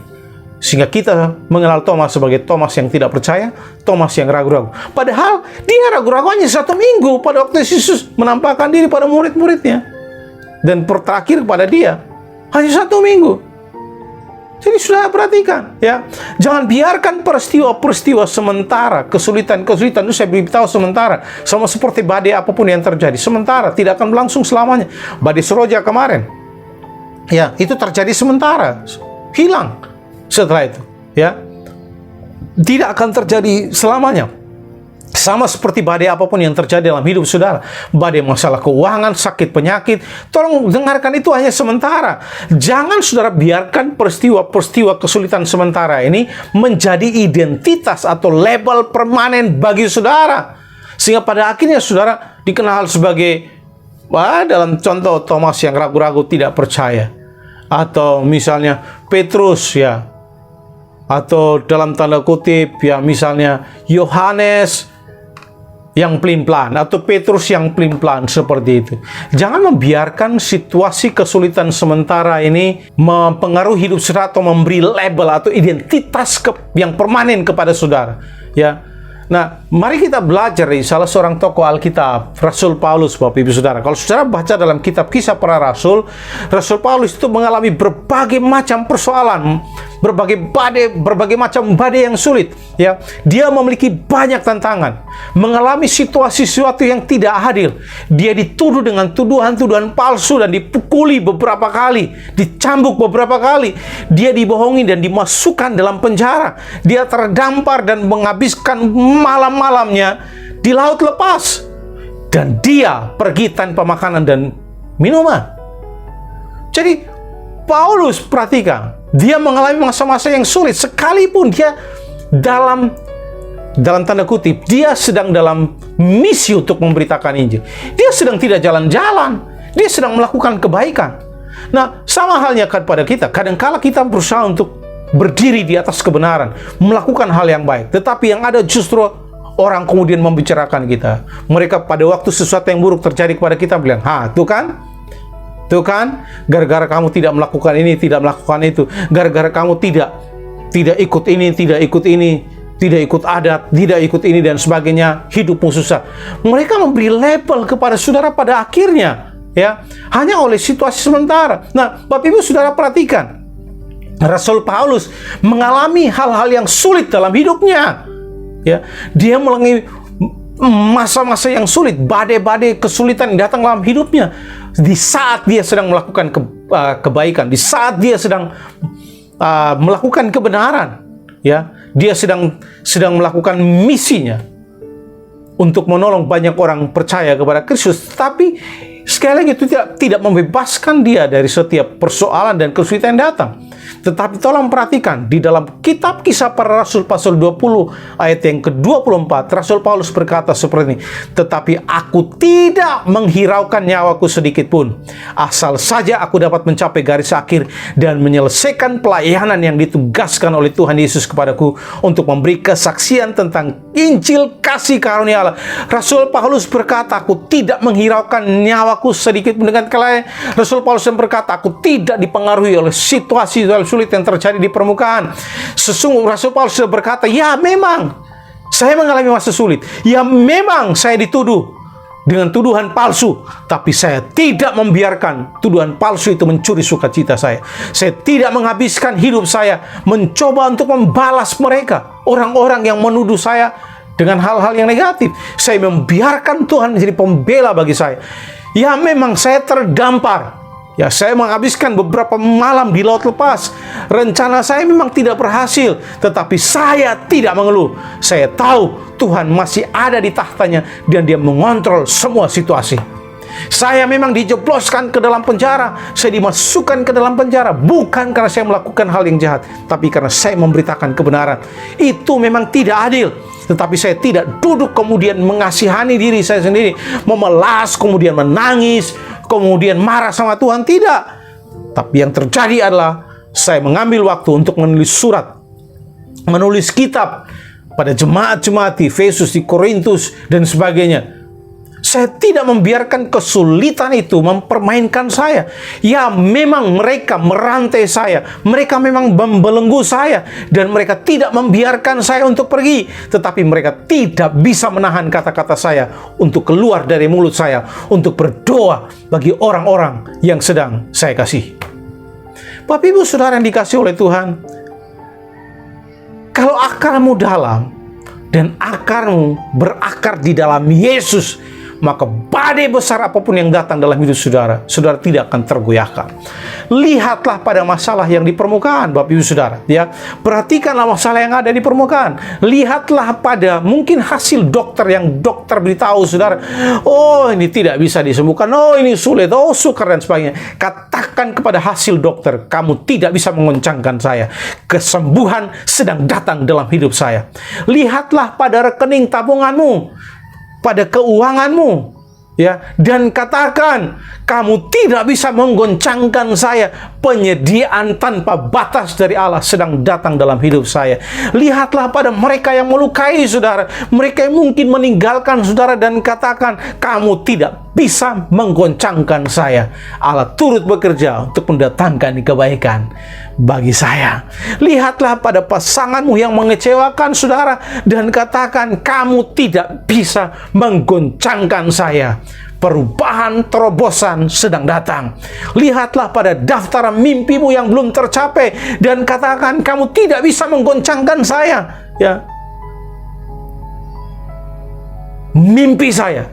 Sehingga kita mengenal Thomas sebagai Thomas yang tidak percaya, Thomas yang ragu-ragu. Padahal dia ragu-ragu hanya 1 minggu pada waktu Yesus menampakkan diri pada murid-muridnya. Dan terakhir kepada dia, hanya 1 minggu. Jadi sudah perhatikan, ya. Jangan biarkan peristiwa-peristiwa sementara, kesulitan-kesulitan itu saya beritahu sementara. Sama seperti badai apapun yang terjadi, sementara, tidak akan berlangsung selamanya. Badai Seroja kemarin, ya, itu terjadi sementara, hilang setelah itu, ya. Tidak akan terjadi selamanya. Sama seperti badai apapun yang terjadi dalam hidup saudara, badai masalah keuangan, sakit, penyakit, tolong dengarkan, itu hanya sementara. Jangan saudara biarkan peristiwa-peristiwa kesulitan sementara ini menjadi identitas atau label permanen bagi saudara. Sehingga pada akhirnya saudara dikenal sebagai, dalam contoh Thomas yang ragu-ragu tidak percaya. Atau misalnya Petrus, ya. Atau dalam tanda kutip, ya, misalnya Yohanes yang pelin-pelan, atau Petrus yang pelin-pelan, seperti itu. Jangan membiarkan situasi kesulitan sementara ini mempengaruhi hidup saudara atau memberi label atau identitas yang permanen kepada saudara, ya. Nah, mari kita belajar dari salah seorang tokoh Alkitab, Rasul Paulus, Bapak Ibu Saudara. Kalau saudara baca dalam kitab Kisah Para Rasul, Rasul Paulus itu mengalami berbagai macam persoalan, berbagai macam badai yang sulit, ya. Dia memiliki banyak tantangan, mengalami situasi-situasi yang tidak adil. Dia dituduh dengan tuduhan-tuduhan palsu dan dipukuli beberapa kali, dicambuk beberapa kali. Dia dibohongi dan dimasukkan dalam penjara. Dia terdampar dan menghabiskan malam-malamnya di laut lepas. Dan dia pergi tanpa makanan dan minuman. Jadi Paulus, perhatikan, dia mengalami masa-masa yang sulit, sekalipun dia dalam tanda kutip, dia sedang dalam misi untuk memberitakan Injil. Dia sedang tidak jalan-jalan, dia sedang melakukan kebaikan. Nah, sama halnya kepada kita. Kadangkala kita berusaha untuk berdiri di atas kebenaran, melakukan hal yang baik, tetapi yang ada justru orang kemudian membicarakan kita. Mereka pada waktu sesuatu yang buruk terjadi kepada kita bilang, tuh kan, gara-gara kamu tidak melakukan ini, tidak melakukan itu, gara-gara kamu tidak ikut ini, tidak ikut adat, tidak ikut ini dan sebagainya, hidupmu susah. Mereka memberi label kepada saudara pada akhirnya, ya, hanya oleh situasi sementara. Nah, Bapak Ibu Saudara perhatikan, Rasul Paulus mengalami hal-hal yang sulit dalam hidupnya, ya. Dia mengalami masa-masa yang sulit, badai-badai kesulitan yang datang dalam hidupnya. Di saat dia sedang melakukan kebaikan, di saat dia sedang melakukan kebenaran, ya, dia sedang melakukan misinya untuk menolong banyak orang percaya kepada Kristus. Tapi sekali lagi itu tidak membebaskan dia dari setiap persoalan dan kesulitan yang datang. Tetapi tolong perhatikan, di dalam kitab Kisah Para Rasul pasal 20 ayat yang ke-24, Rasul Paulus berkata seperti ini, "Tetapi aku tidak menghiraukan nyawaku sedikit pun, asal saja aku dapat mencapai garis akhir dan menyelesaikan pelayanan yang ditugaskan oleh Tuhan Yesus kepadaku untuk memberi kesaksian tentang Injil kasih karunia Allah." Rasul Paulus berkata, "Aku tidak menghiraukan nyawaku sedikit pun." Dengan kalian, Rasul Paulus berkata, "Aku tidak dipengaruhi oleh situasi sulit yang terjadi di permukaan." Sesungguhnya Rasul Paulus sudah berkata, "Ya memang saya mengalami masa sulit. Ya memang saya dituduh dengan tuduhan palsu. Tapi saya tidak membiarkan tuduhan palsu itu mencuri sukacita saya. Saya tidak menghabiskan hidup saya mencoba untuk membalas mereka, orang-orang yang menuduh saya dengan hal-hal yang negatif. Saya membiarkan Tuhan menjadi pembela bagi saya. Ya memang saya terdampar. Ya, saya menghabiskan beberapa malam di laut lepas. Rencana saya memang tidak berhasil, tetapi saya tidak mengeluh. Saya tahu Tuhan masih ada di tahtanya dan Dia mengontrol semua situasi. Saya memang dijebloskan ke dalam penjara, saya dimasukkan ke dalam penjara bukan karena saya melakukan hal yang jahat, tapi karena saya memberitakan kebenaran. Itu memang tidak adil. Tetapi saya tidak duduk kemudian mengasihani diri saya sendiri, memelas, kemudian menangis, kemudian marah sama Tuhan. Tidak. Tapi yang terjadi adalah saya mengambil waktu untuk menulis surat, menulis kitab pada jemaat-jemaat di Efesus, di Korintus, dan sebagainya. Saya tidak membiarkan kesulitan itu mempermainkan saya. Ya, memang mereka merantai saya, mereka memang membelenggu saya, dan mereka tidak membiarkan saya untuk pergi. Tetapi mereka tidak bisa menahan kata-kata saya untuk keluar dari mulut saya, untuk berdoa bagi orang-orang yang sedang saya kasih. Bapak Ibu Saudara yang dikasihi oleh Tuhan, kalau akarmu dalam dan akarmu berakar di dalam Yesus, maka badai besar apapun yang datang dalam hidup saudara, saudara tidak akan tergoyahkan. Lihatlah pada masalah yang di permukaan, Bapak Ibu Saudara, ya. Perhatikanlah masalah yang ada di permukaan. Lihatlah pada mungkin hasil dokter yang dokter beritahu saudara, oh ini tidak bisa disembuhkan, oh ini sulit, oh sukar dan sebagainya. Katakan kepada hasil dokter, kamu tidak bisa mengoncangkan saya. Kesembuhan sedang datang dalam hidup saya. Lihatlah pada rekening tabunganmu, pada keuanganmu, ya, dan katakan, kamu tidak bisa menggoncangkan saya. Penyediaan tanpa batas dari Allah sedang datang dalam hidup saya. Lihatlah pada mereka yang melukai saudara, mereka yang mungkin meninggalkan saudara, dan katakan, kamu tidak bisa menggoncangkan saya. Allah turut bekerja untuk mendatangkan kebaikan bagi saya. Lihatlah pada pasanganmu yang mengecewakan saudara, dan katakan, kamu tidak bisa menggoncangkan saya. Perubahan, terobosan sedang datang. Lihatlah pada daftar mimpimu yang belum tercapai, dan katakan, kamu tidak bisa menggoncangkan saya. Ya, mimpi saya,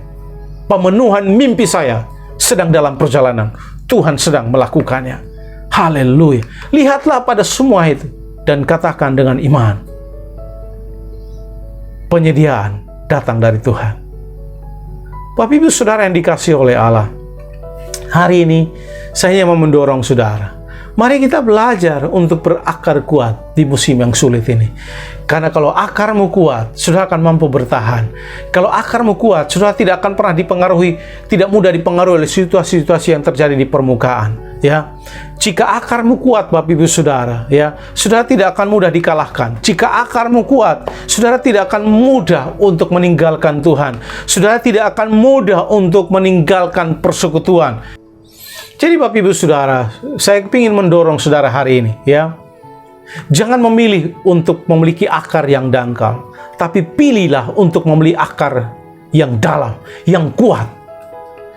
pemenuhan mimpi saya sedang dalam perjalanan. Tuhan sedang melakukannya. Haleluya. Lihatlah pada semua itu dan katakan dengan iman, penyediaan datang dari Tuhan. Bapak Ibu Saudara yang dikasihi oleh Allah, hari ini saya hanya mau mendorong saudara, mari kita belajar untuk berakar kuat di musim yang sulit ini. Karena kalau akarmu kuat, saudara akan mampu bertahan. Kalau akarmu kuat, saudara tidak akan pernah dipengaruhi, tidak mudah dipengaruhi oleh situasi-situasi yang terjadi di permukaan. Ya, jika akarmu kuat, Bapak Ibu Saudara, ya, saudara tidak akan mudah dikalahkan. Jika akarmu kuat, saudara tidak akan mudah untuk meninggalkan Tuhan. Saudara tidak akan mudah untuk meninggalkan persekutuan. Jadi Bapak Ibu Saudara, saya ingin mendorong saudara hari ini, ya. Jangan memilih untuk memiliki akar yang dangkal, tapi pilihlah untuk memiliki akar yang dalam, yang kuat.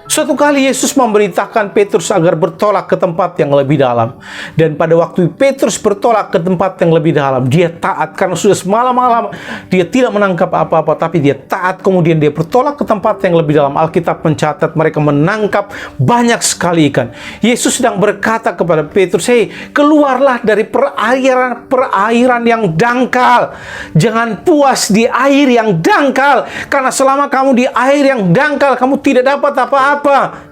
Suatu kali Yesus memerintahkan Petrus agar bertolak ke tempat yang lebih dalam. Dan pada waktu Petrus bertolak ke tempat yang lebih dalam, dia taat karena sudah semalam-malam dia tidak menangkap apa-apa, tapi dia taat, kemudian dia bertolak ke tempat yang lebih dalam. Alkitab mencatat mereka menangkap banyak sekali ikan. Yesus sedang berkata kepada Petrus, "Hei, keluarlah dari perairan yang dangkal. Jangan puas di air yang dangkal, karena selama kamu di air yang dangkal, kamu tidak dapat apa-apa.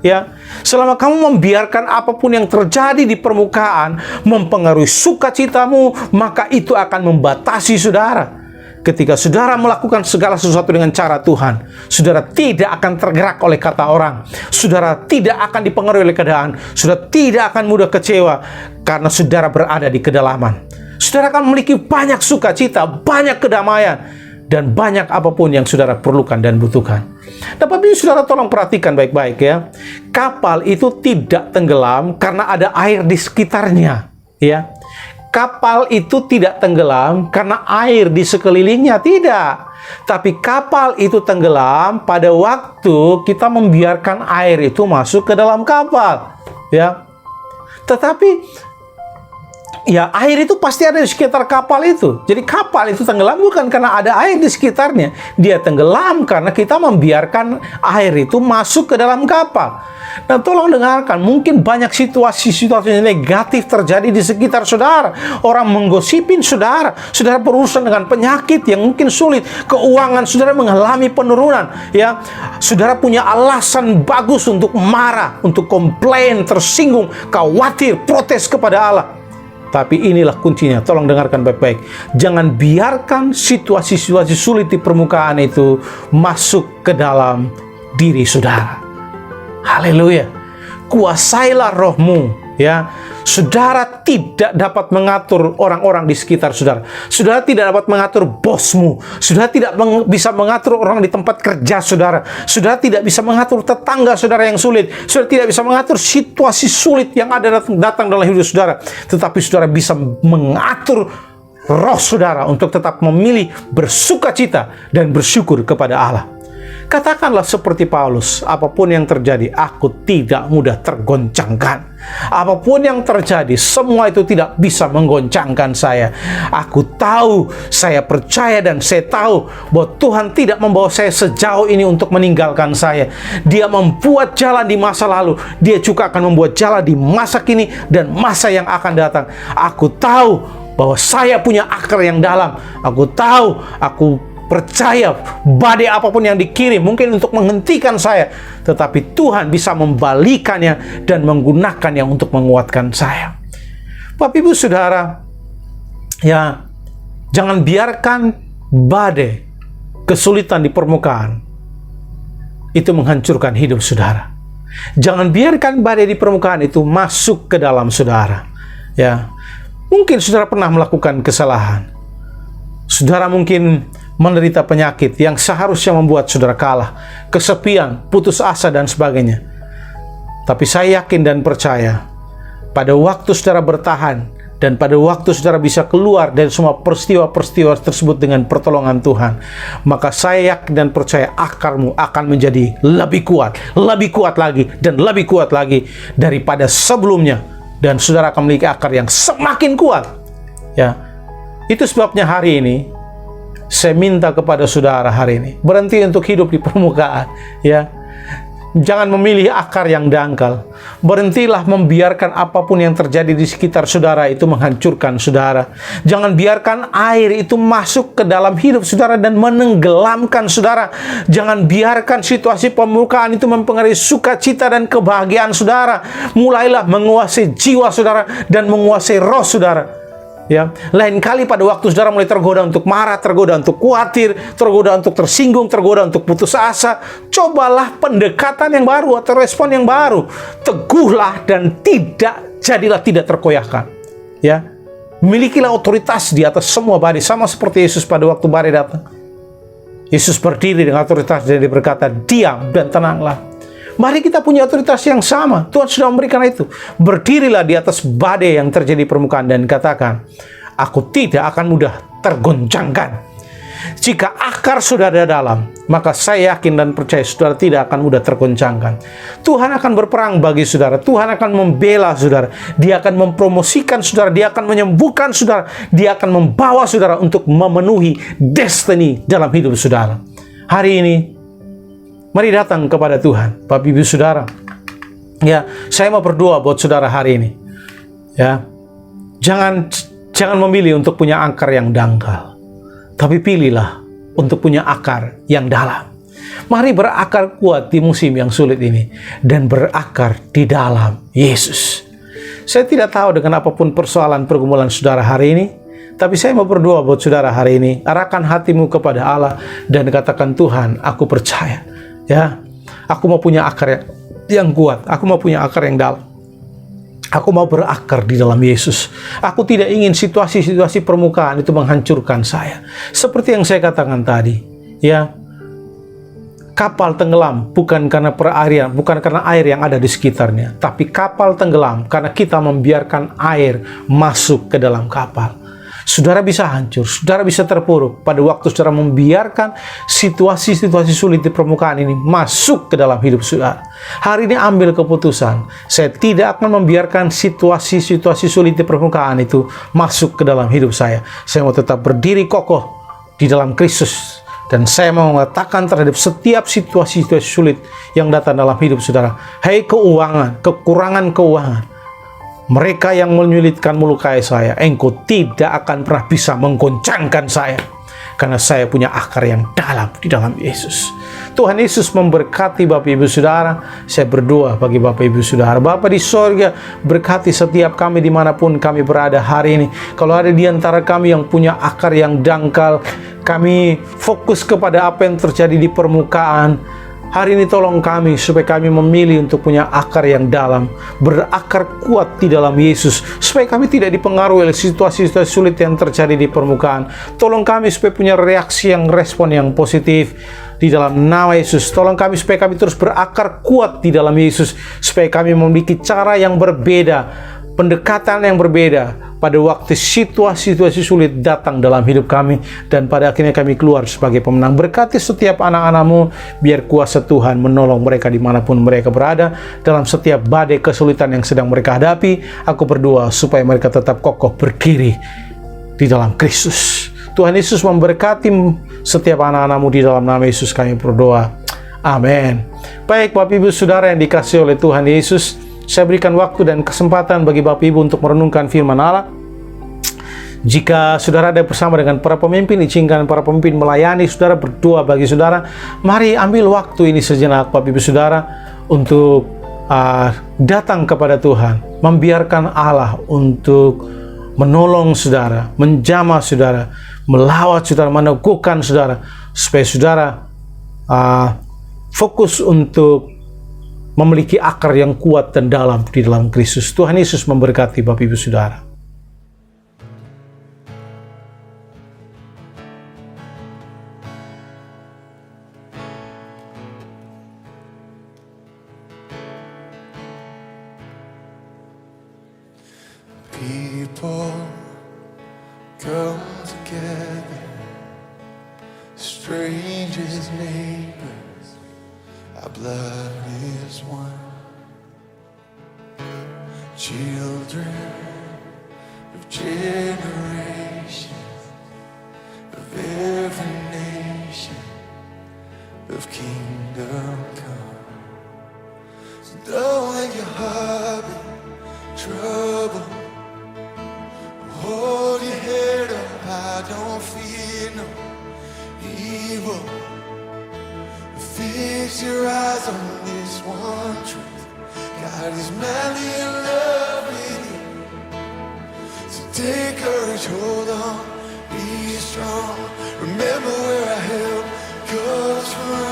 Ya, selama kamu membiarkan apapun yang terjadi di permukaan mempengaruhi sukacitamu, maka itu akan membatasi saudara. Ketika saudara melakukan segala sesuatu dengan cara Tuhan, saudara tidak akan tergerak oleh kata orang. Saudara tidak akan dipengaruhi oleh keadaan. Saudara tidak akan mudah kecewa karena saudara berada di kedalaman. Saudara akan memiliki banyak sukacita, banyak kedamaian, dan banyak apapun yang saudara perlukan dan butuhkan. Tapi saudara tolong perhatikan baik-baik ya. Kapal itu tidak tenggelam karena ada air di sekitarnya, ya. Kapal itu tidak tenggelam karena air di sekelilingnya, tidak. Tapi kapal itu tenggelam pada waktu kita membiarkan air itu masuk ke dalam kapal, ya. Tetapi ya air itu pasti ada di sekitar kapal itu. Jadi kapal itu tenggelam bukan karena ada air di sekitarnya. Dia tenggelam karena kita membiarkan air itu masuk ke dalam kapal. Nah, tolong dengarkan, mungkin banyak situasi-situasi negatif terjadi di sekitar saudara. Orang menggosipin saudara, saudara berurusan dengan penyakit yang mungkin sulit, keuangan saudara mengalami penurunan, ya. Saudara punya alasan bagus untuk marah, untuk komplain, tersinggung, khawatir, protes kepada Allah. Tapi inilah kuncinya, tolong dengarkan baik-baik. Jangan biarkan situasi-situasi sulit di permukaan itu masuk ke dalam diri saudara. Haleluya. Kuasailah rohmu, ya. Saudara tidak dapat mengatur orang-orang di sekitar saudara. Saudara tidak dapat mengatur bosmu. Saudara tidak bisa mengatur orang di tempat kerja saudara. Saudara tidak bisa mengatur tetangga saudara yang sulit. Saudara tidak bisa mengatur situasi sulit yang ada datang dalam hidup saudara. Tetapi saudara bisa mengatur roh saudara untuk tetap memilih bersukacita dan bersyukur kepada Allah. Katakanlah seperti Paulus, apapun yang terjadi, aku tidak mudah tergoncangkan. Apapun yang terjadi, semua itu tidak bisa menggoncangkan saya. Aku tahu, saya percaya dan saya tahu bahwa Tuhan tidak membawa saya sejauh ini untuk meninggalkan saya. Dia membuat jalan di masa lalu, Dia juga akan membuat jalan di masa kini dan masa yang akan datang. Aku tahu bahwa saya punya akar yang dalam. Aku tahu, aku percaya badai apapun yang dikirim mungkin untuk menghentikan saya, tetapi Tuhan bisa membalikannya dan menggunakannya untuk menguatkan saya. Bapak Ibu Saudara, ya, jangan biarkan badai, kesulitan di permukaan itu menghancurkan hidup saudara. Jangan biarkan badai di permukaan itu masuk ke dalam saudara. Ya, mungkin saudara pernah melakukan kesalahan. Saudara mungkin menderita penyakit yang seharusnya membuat saudara kalah, kesepian, putus asa, dan sebagainya. Tapi saya yakin dan percaya, pada waktu saudara bertahan, dan pada waktu saudara bisa keluar dari semua peristiwa-peristiwa tersebut dengan pertolongan Tuhan, maka saya yakin dan percaya akarmu akan menjadi lebih kuat lagi, dan lebih kuat lagi daripada sebelumnya. Dan saudara akan memiliki akar yang semakin kuat. Ya, itu sebabnya hari ini saya minta kepada saudara hari ini, berhenti untuk hidup di permukaan, ya. Jangan memilih akar yang dangkal. Berhentilah membiarkan apapun yang terjadi di sekitar saudara itu menghancurkan saudara. Jangan biarkan air itu masuk ke dalam hidup saudara dan menenggelamkan saudara. Jangan biarkan situasi permukaan itu mempengaruhi sukacita dan kebahagiaan saudara. Mulailah menguasai jiwa saudara dan menguasai roh saudara. Ya, lain kali pada waktu saudara mulai tergoda untuk marah, tergoda untuk khawatir, tergoda untuk tersinggung, tergoda untuk putus asa, cobalah pendekatan yang baru atau respon yang baru. Teguhlah dan jadilah tidak terkoyahkan. Ya, milikilah otoritas di atas semua badai, sama seperti Yesus pada waktu badai datang. Yesus berdiri dengan otoritas dan berkata, "Diam dan tenanglah." Mari kita punya otoritas yang sama. Tuhan sudah memberikan itu. Berdirilah di atas badai yang terjadi di permukaan dan katakan, "Aku tidak akan mudah tergoncangkan." Jika akar sudah ada dalam, maka saya yakin dan percaya saudara tidak akan mudah tergoncangkan. Tuhan akan berperang bagi saudara. Tuhan akan membela saudara. Dia akan mempromosikan saudara. Dia akan menyembuhkan saudara. Dia akan membawa saudara untuk memenuhi destiny dalam hidup saudara. Hari ini, mari datang kepada Tuhan, Bapak Ibu Saudara. Ya, saya mau berdoa buat saudara hari ini. Ya, jangan memilih untuk punya akar yang dangkal, tapi pilihlah untuk punya akar yang dalam. Mari berakar kuat di musim yang sulit ini dan berakar di dalam Yesus. Saya tidak tahu dengan apapun persoalan pergumulan saudara hari ini, tapi saya mau berdoa buat saudara hari ini. Arahkan hatimu kepada Allah dan katakan, "Tuhan, aku percaya. Ya, aku mau punya akar yang kuat. Aku mau punya akar yang dalam. Aku mau berakar di dalam Yesus. Aku tidak ingin situasi-situasi permukaan itu menghancurkan saya." Seperti yang saya katakan tadi, ya, kapal tenggelam bukan karena perairan, bukan karena air yang ada di sekitarnya, tapi kapal tenggelam karena kita membiarkan air masuk ke dalam kapal. saudara bisa hancur, saudara bisa terpuruk pada waktu saudara membiarkan situasi-situasi sulit di permukaan ini masuk ke dalam hidup saudara. Hari ini ambil keputusan, saya tidak akan membiarkan situasi-situasi sulit di permukaan itu masuk ke dalam hidup saya. Saya mau tetap berdiri kokoh di dalam Kristus. Dan saya mau mengatakan terhadap setiap situasi-situasi sulit yang datang dalam hidup saudara. Hei keuangan, kekurangan keuangan, mereka yang menyulitkan melukai saya, engkau tidak akan pernah bisa menggoncangkan saya. Karena saya punya akar yang dalam di dalam Yesus. Tuhan Yesus memberkati Bapak Ibu Saudara. Saya berdoa bagi Bapak Ibu Saudara. Bapa di sorga, berkati setiap kami dimanapun kami berada hari ini. Kalau ada di antara kami yang punya akar yang dangkal, kami fokus kepada apa yang terjadi di permukaan. Hari ini tolong kami supaya kami memilih untuk punya akar yang dalam, berakar kuat di dalam Yesus, supaya kami tidak dipengaruhi oleh situasi-situasi sulit yang terjadi di permukaan. Tolong kami supaya punya reaksi yang respon yang positif di dalam nama Yesus. Tolong kami supaya kami terus berakar kuat di dalam Yesus, supaya kami memiliki cara yang berbeda, pendekatan yang berbeda pada waktu situasi-situasi sulit datang dalam hidup kami, dan pada akhirnya kami keluar sebagai pemenang. Berkati setiap anak-anak-Mu, biar kuasa Tuhan menolong mereka dimanapun mereka berada, dalam setiap badai kesulitan yang sedang mereka hadapi. Aku berdoa supaya mereka tetap kokoh berdiri di dalam Kristus. Tuhan Yesus memberkati setiap anak-anak-Mu, di dalam nama Yesus kami berdoa. Amin. Baik Bapak Ibu Saudara yang dikasihi oleh Tuhan Yesus, saya berikan waktu dan kesempatan bagi Bapak Ibu untuk merenungkan firman Allah. Jika saudara ada bersama dengan para pemimpin, izinkan para pemimpin melayani saudara, berdoa bagi saudara. Mari ambil waktu ini sejenak Bapak Ibu Saudara untuk datang kepada Tuhan, membiarkan Allah untuk menolong saudara, menjamah saudara, melawat saudara, meneguhkan saudara, supaya saudara fokus untuk memiliki akar yang kuat dan dalam di dalam Kristus. Tuhan Yesus memberkati Bapak Ibu Saudara. People come together, strangers, neighbors, our blood is one. Children of generations, of every nation, of kingdom come. So don't let your heart be troubled. Hold your head up high, don't fear no evil. Fix your eyes on this one truth: God is madly in love with you. So take courage, hold on, be strong. Remember where our help comes from.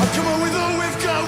Come on, we've got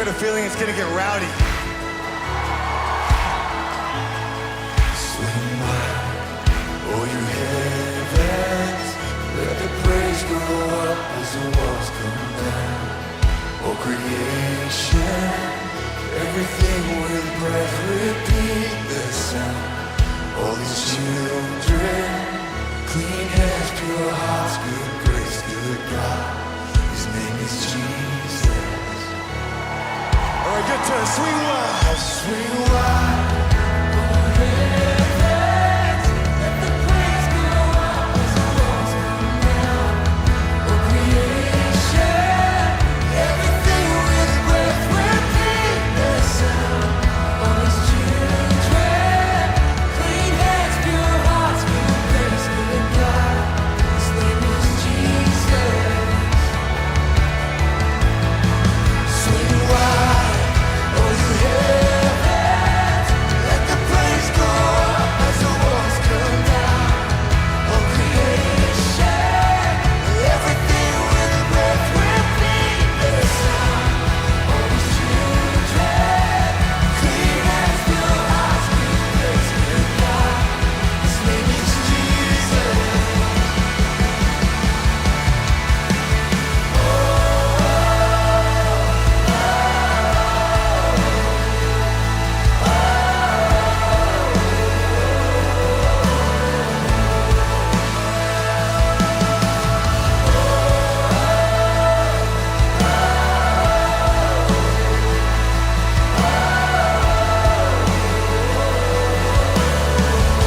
got a feeling it's gonna get rowdy. Swing wide, oh you heavens, let the praise go up as the walls come down. Oh creation, everything with breath, repeat the sound. All these children, clean hands, pure hearts, good grace, good God. His name is Jesus. All right, good turn. Swing wide, swing wide. Let the praise go up as the walls come down. Oh creation, everything with breath, repeat the sound. All these children, clean hands, pure hearts, good grace, good God. His name is Jesus. Swing wide, oh you heavens, let the praise go up as the walls come down. Oh creation, everything with breath, repeat the sound. All these children, clean hands, pure hearts, good grace, good God. His name is Jesus.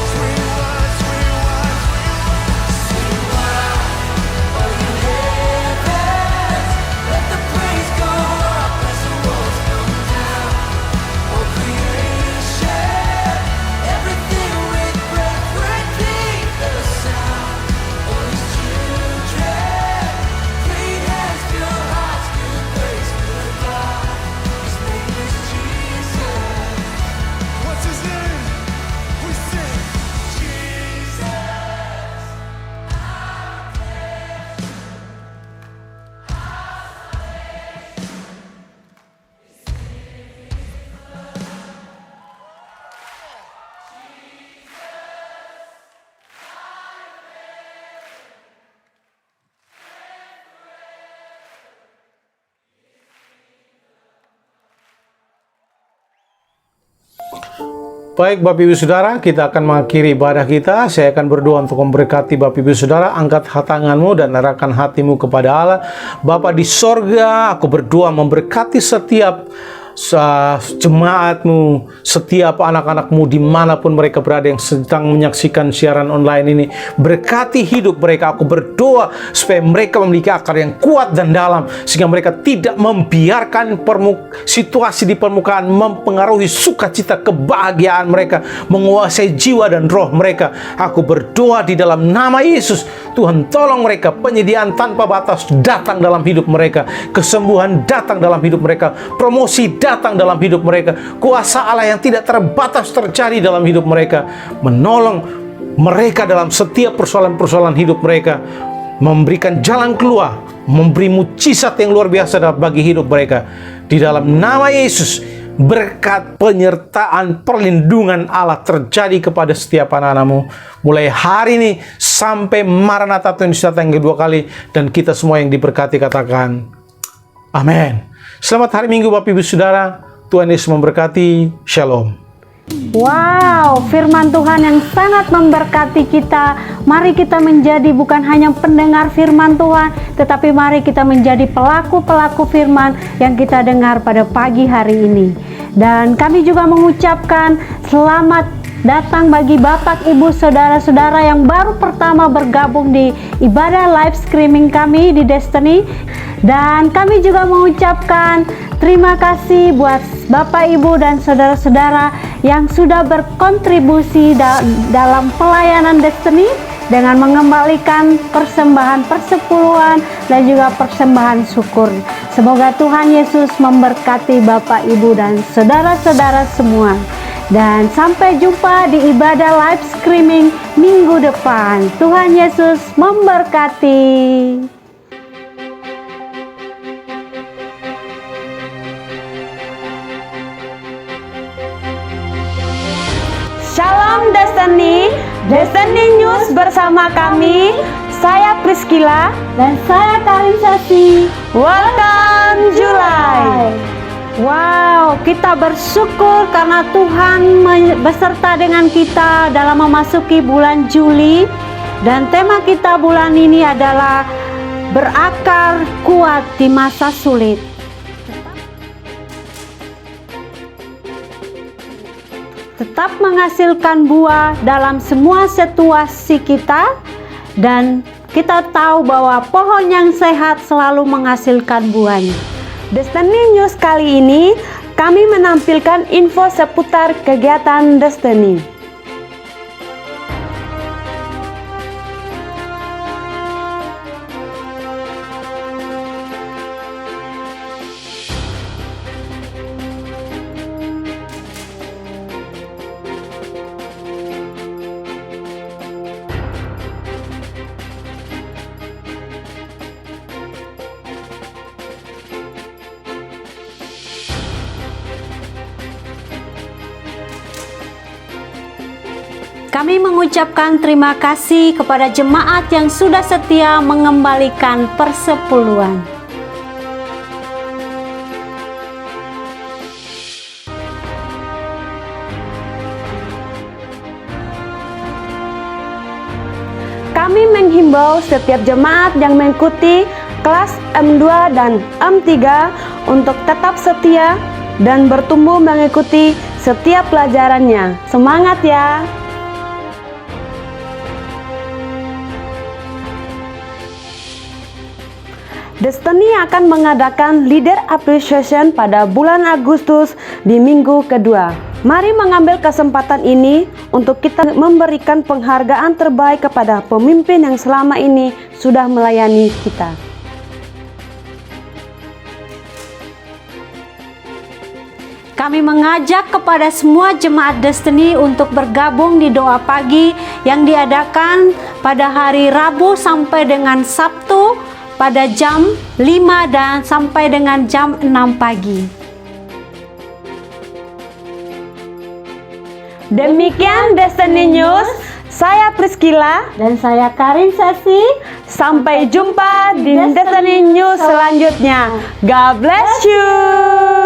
Swing wide, swing wide, swing wide. Oh you heavens, let the praise go up as the walls come down. Oh creation, everything with breath, repeat the sound. All these children, clean hands, pure hearts, good grace, good God. His name is Jesus. What's his name? We sing Jesus. Baik Bapak Ibu Saudara, kita akan mengakhiri ibadah kita. Saya akan berdoa untuk memberkati Bapak Ibu Saudara. Angkat tanganmu dan arahkan hatimu kepada Allah. Bapa di sorga, aku berdoa memberkati setiap jemaatmu, setiap anak-anakmu dimanapun mereka berada yang sedang menyaksikan siaran online ini. Berkati hidup mereka. Aku berdoa supaya mereka memiliki akar yang kuat dan dalam, sehingga mereka tidak membiarkan situasi di permukaan mempengaruhi sukacita kebahagiaan mereka, menguasai jiwa dan roh mereka. Aku berdoa di dalam nama Yesus, Tuhan tolong mereka. Penyediaan tanpa batas datang dalam hidup mereka, kesembuhan datang dalam hidup mereka, promosi datang dalam hidup mereka, kuasa Allah yang tidak terbatas terjadi dalam hidup mereka, menolong mereka dalam setiap persoalan-persoalan hidup mereka, memberikan jalan keluar, memberi mujizat yang luar biasa bagi hidup mereka. Di dalam nama Yesus, berkat penyertaan perlindungan Allah terjadi kepada setiap anak-anakmu mulai hari ini sampai Maranatha Tuhan Yesus datang yang kedua kali, dan kita semua yang diberkati katakan amin. Selamat hari Minggu Bapak Ibu Saudara. Tuhan Yesus memberkati. Shalom. Wow, firman Tuhan yang sangat memberkati kita. Mari kita menjadi bukan hanya pendengar firman Tuhan, tetapi mari kita menjadi pelaku-pelaku firman yang kita dengar pada pagi hari ini. Dan kami juga mengucapkan selamat datang bagi Bapak, Ibu, Saudara-saudara yang baru pertama bergabung di ibadah live streaming kami di Destiny. Dan kami juga mengucapkan terima kasih buat Bapak, Ibu, dan Saudara-saudara yang sudah berkontribusi dalam pelayanan Destiny dengan mengembalikan persembahan persepuluhan dan juga persembahan syukur. Semoga Tuhan Yesus memberkati Bapak, Ibu, dan Saudara-saudara semua. Dan sampai jumpa di ibadah live streaming minggu depan. Tuhan Yesus memberkati. Demikian Destiny News bersama kami. Saya Priscilla Dan saya Karin Sesi. Welcome July. Wow, kita bersyukur karena Tuhan beserta dengan kita dalam memasuki bulan Juli. Dan tema kita bulan ini adalah berakar kuat di masa sulit. Tetap menghasilkan buah dalam semua situasi kita, dan kita tahu bahwa pohon yang sehat selalu menghasilkan buahnya. Destiny News kali ini kami menampilkan info seputar kegiatan Destiny. Kami mengucapkan terima kasih kepada jemaat yang sudah setia mengembalikan persepuluhan. Kami menghimbau setiap jemaat yang mengikuti kelas M2 dan M3 untuk tetap setia dan bertumbuh mengikuti setiap pelajarannya. Semangat ya! Destiny akan mengadakan Leader Appreciation pada bulan Agustus di minggu kedua. Mari mengambil kesempatan ini untuk kita memberikan penghargaan terbaik kepada pemimpin yang selama ini sudah melayani kita. Kami mengajak kepada semua jemaat Destiny untuk bergabung di doa pagi yang diadakan pada hari Rabu sampai dengan Sabtu pada jam 5 dan sampai dengan jam 6 pagi. Demikian Destiny News. Saya Priscilla Dan saya Karin Sesi. Sampai jumpa di Destiny News selanjutnya. God bless you.